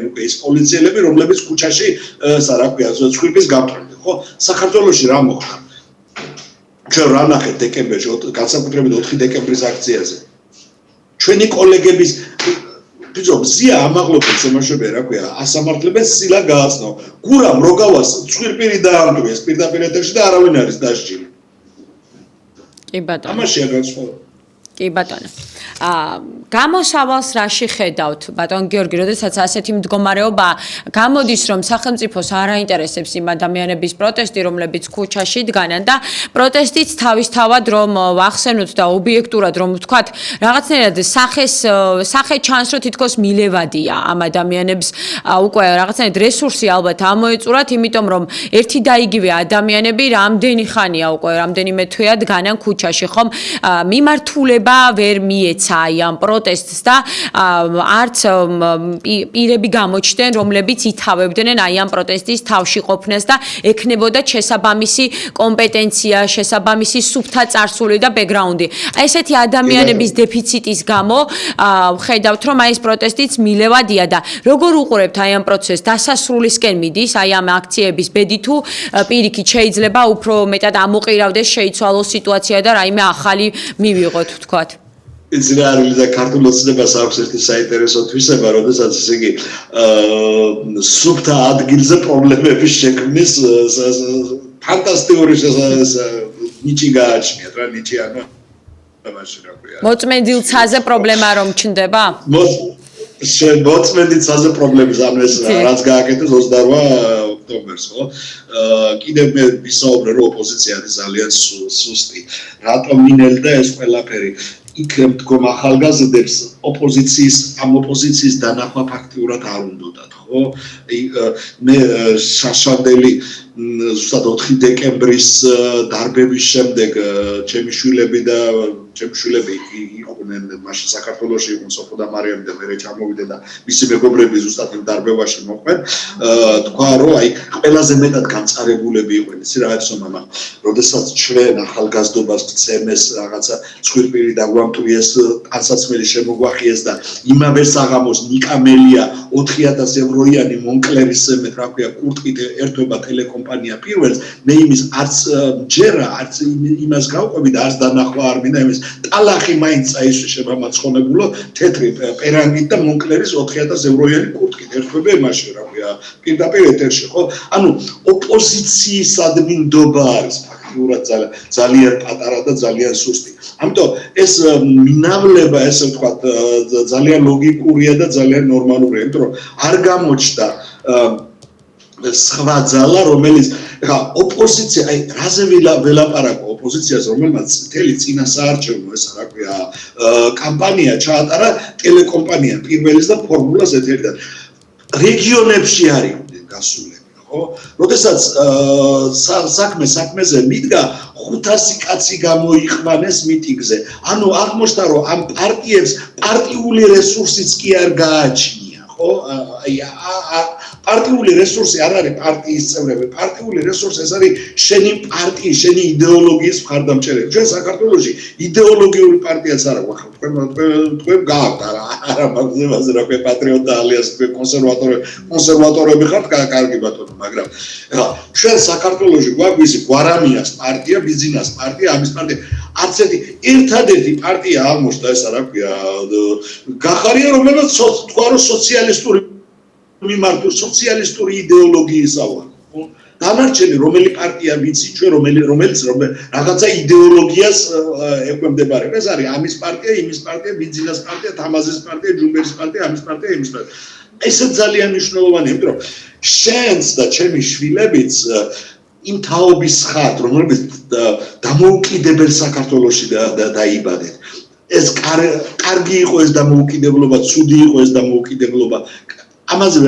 უკვე ის პოლიციელები რომლებიც ქუჩაში რა ქვია ცხვირის გამტროლი ხო საქართველოში რა მოხდა ჩვენ რა ნახეთ დეკემბერში განსაკუთრებით 4 დეკემბრის აქციაზე ჩვენი კოლეგების ბიჭო ზია ამაღლობებს ემაშებია რა ქვია ასამართლებელს სილა გააცნო გურამ როგავას ცხვირპირი დაამტვიეს პირდაპირ ეთერში და არავინ არის დასჯილი კი ბატონო ამაშია განსხვავება კი ბატონო გამოსავალს რაში ხედავთ ბატონ გიორგი, როდესაც ასეთი მდგომარეობა გამოდის, რომ სახელმწიფოს არ აინტერესებს იმ ადამიანების პროტესტი, რომლებიც ქუჩაში დგანან და პროტესტიც თავისთავად რომ ვახსენოთ და ობიექტურად რომ ვთქვათ, რაღაცნაირად სახე ჩანს, რომ თითქოს მილევადია ამ ადამიანებს უკვე რაღაცნაირად რესურსი ალბათ ამოეწურათ, იმიტომ რომ ერთი და იგივე ადამიანები რამდენი ხანია უკვე რამდენიმე თვეა დგანან ქუჩაში, ხომ მიმართულებით განხილვა ვერ მიეცა აი ამ პროტესტს და არც პირები გამოჩნდნენ, რომლებიც ითავებდნენ აი ამ პროტესტის თავში ყოფნას და ექნებოდა შესაბამისი კომპეტენცია, შესაბამისი სუფთა წარსული და ბექგრაუნდი. ესეთი ადამიანების დეფიციტის გამო ხედავთ, რომ აი ეს პროტესტიც მილევადია და როგორ უყურებთ აი ამ პროცესს დასასრულისკენ მიდის, აი ამ აქციების ბედი თუ პირიქით შეიძლება უფრო მეტად ამოყირავდეს, შეიცვალოს სიტუაცია და რაიმე ახალი მივიღოთ, ვთქვათ. იცი რა არის და ქართულ ოცნებას აქვს ერთი საინტერესო თვისება, როდესაც ესე იგი სუფთა ადგილზე პრობლემების შექმნის ფანტასტიკური ნიჭი გააჩნიათ რა ნიჭი ანუ ამაში რა ქვია. მოწმენდილ ცაზე პრობლემა რომ ჩნდება? მოწმენდილ ცაზე პრობლემის ამ ეს რაც გააკეთეს 28 ოქტომბერს, ხო? კიდევ მე ვისაუბრე რომ ოპოზიცია არის ძალიან სუსტი. რატომ მინელდა ეს ყველაფერი? იქ მდგომ ახალგაზრდებს ოპოზიციის დანახვა ფაქტიურად არ უნდათ, ხო? მე შაშანდელი ზუსტად 4 დეკემბრის დარბების შემდეგ ჩემი შვილები იყვნენ მაშინ საქართველოში იყვნენ სოფო და მარიამი და მე ჩამოვიდე და მისი მეგობრები ზუსტად იმ დარბევაში მოყვნენ თქვა რომ აი ყველაზე მეტად განწარებულები იყვნენ ისი რაღაცა მამა როდესაც ჩვენ ახალგაზრდობას გცემეს რაღაცა ცხვირპირი დაგვამტვიეს ტანსაცმელი შემოგვახიეს და იმავე საღამოს ნიკამელია 4000 ევროიანი მონკლერის ზემოთ რა ქვია კურტკით ერთვება ტელეკომპანია პირველს მე იმის არც ჯერა არც იმას გავყვები და არც დანახვა არ მინდა იმის ტალახი მაინც წაისვე შემამაცხონებულო თეთრი პერანგით და მონკლერის 4000 ევროიანი კურტკით ერთვება იმაში რა ქვია პირდაპირ ეთერში ხო ანუ ოპოზიციისადმი ნდობა არის ფაქტიურად ძალიან პატარა და ძალიან სუსტი ამიტომ ეს მინავლება ესე ვთქვათ ძალიან ლოგიკურია და ძალიან ნორმალურია იმიტომ რომ არ გამოჩნდა სხვა ძალა რომელიც ხა ოპოზიცია აი რაზე ველაპარაკო ოპოზიციას რომელმაც მთელი წინასაარჩევნო ეს რა ქვია კამპანია ჩაატარა ტელეკომპანია პირველის და ფორმულას ეთერიდან რეგიონებში არიან გასულები ხო როდესაც საქმეზე მიდგა 500 კაცი გამოიყვანეს მიტინგზე ანუ აღმოჩნდა რომ ამ პარტიებს პარტიული რესურსიც კი არ გააჩნია ხო აი პარტიული რესურსი არ არის პარტიის წევრები პარტიული რესურსი ეს არის შენი პარტიის შენი იდეოლოგიის მხარდამჭერები ჩვენ საქართველოში იდეოლოგიური პარტიაც არ აქვს თქვენ გააქვთ არა მაგზევაზე რა ქვია პატრიოტთა ალიანსი თქვენ კონსერვატორები ხართ კარგი ბატონო მაგრამ ეხლა ჩვენ საქართველოში გვაქვს გვარამიას პარტია ბიზნეს პარტია ამის პარტია არც ერთადერთი პარტია აღმოჩნდა ესა რა ქვია გახარია რომელსაც თქვა რომ სოციალისტური მიმართული სოციალისტური იდეოლოგიისა ვარ. დანარჩენი რომელი პარტია ვიცი ჩვენ რომელიც რაღაცა იდეოლოგიას ეკვემდებარება. ეს არის ამის პარტია, იმის პარტია, ბიზნეს პარტია, თამაზის პარტია, ჯუმბერის პარტია, ამის პარტია, იმის პარტია. ესე ძალიან მნიშვნელოვანია, იმიტომ რომ შენს და ჩემი შვილებიც იმ თაობის ხართ, რომლებიც დამოუკიდებელ საქართველოში დაიბადეთ. ეს კარგი იყო ეს დამოუკიდებლობა, ცუდი იყო ეს დამოუკიდებლობა. ამაზე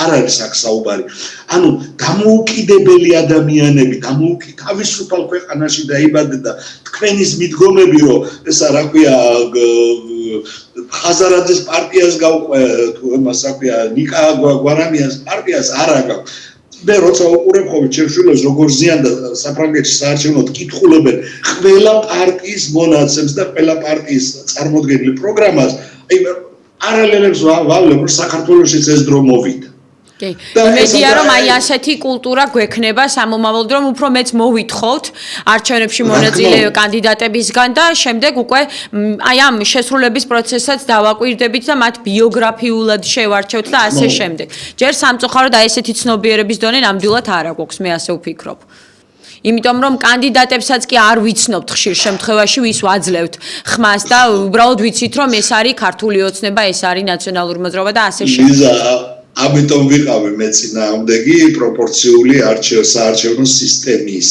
არ არის აქ საუბარი. ანუ დამოუკიდებელი ადამიანები, თავისუფალ ქვეყანაში დაიბადეთ და თქვენის მიდგომები რომ ესა რა ქვია ხაზარაძის პარტიას გავყვეთ, თუ მას რა ქვია ნიკა გვარამიას პარტიას არ აგაქვს. მე როცა უყურებ ხოლმე ჩემს შვილებს როგორ ზიანდა საფრანგეთში საარჩევნოდ კითხულებენ ყველა პარტიის მონაცემს და ყველა პარტიის წარმოდგენილ პროგრამას აი არალელებს ვავლებ რომ საქართველოშიც ეს დრო მოვიდა. კი. იმედია რომ აი ასეთი კულტურა გვექნება სამომავლოდ რომ უფრო მეც მოვითხოვთ არჩევნებში მონაწილე კანდიდატებისგან და შემდეგ უკვე აი ამ შესრულების პროცესაც დავაკვირდებით და მათ ბიოგრაფიულად შევარჩევთ და ასე შემდეგ. ჯერ სამწუხაროდ აი ესეთი ცნობიერების დონე ნამდვილად არ აქვს მე ასე ვფიქრობ. იმიტომ რომ კანდიდატებსაც კი არ ვიცნობთ ხშირ შემთხვევაში ვის ვაძლევთ ხმას და უბრალოდ ვიცით რომ ეს არის ქართული ოცნება, ეს არის ნაციონალური მოძრაობა და ასე შემდეგ. ამიტომ ვიყავი მე წინააღმდეგი პროპორციული საარჩევნო სისტემის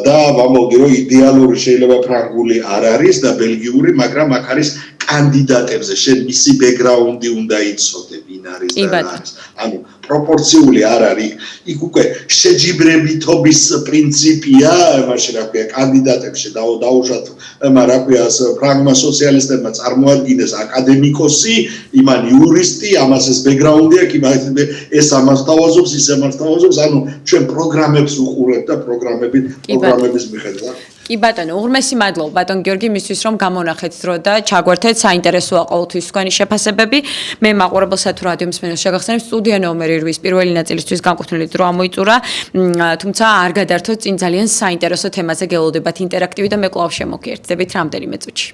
და ვამბობდი რომ იდეალური შეიძლება ფრანგული არ არის და ბელგიური, მაგრამ აქ არის კანდიდატებზე შენ მისი ბექგრაუნდი უნდა იცოდე ვინ არის და რა არის. ანუ პროპორციული არ არის. იქ უკვე შეჯიბრებითობის პრინციპია, მაშინ რა ქვია, კანდიდატებში დაუშვათ, რა ქვია, ფრანგმა სოციალისტებმა წარმოადგინეს აკადემიკოსი, იმან იურისტი, ამას ეს ბექგრაუნდი აქვს, ეს ამას თავაზობს, ის ამას თავაზობს, ანუ ჩვენ პროგრამებს უყურებთ და პროგრამების მიხედვით. კი ბატონო, უღრმესი მადლობა ბატონ გიორგი მისთვის რომ გამონახეთ დრო და ჩაგვერთეთ, საინტერესოა ყოველთვის თქვენი შეფასებები. მე მაყურებელსა თუ რადიო მსმენელს შეგახსენებ, სტუდია ნომერი 8-ის პირველი ნაწილისთვის განკუთვნილი დრო ამოიწურა, თუმცა არ გადართოთ, წინ ძალიან საინტერესო თემაზე გელოდებათ ინტერაქტივი და მე კვლავ შემოგიერთდებით რამდენიმე წუთში.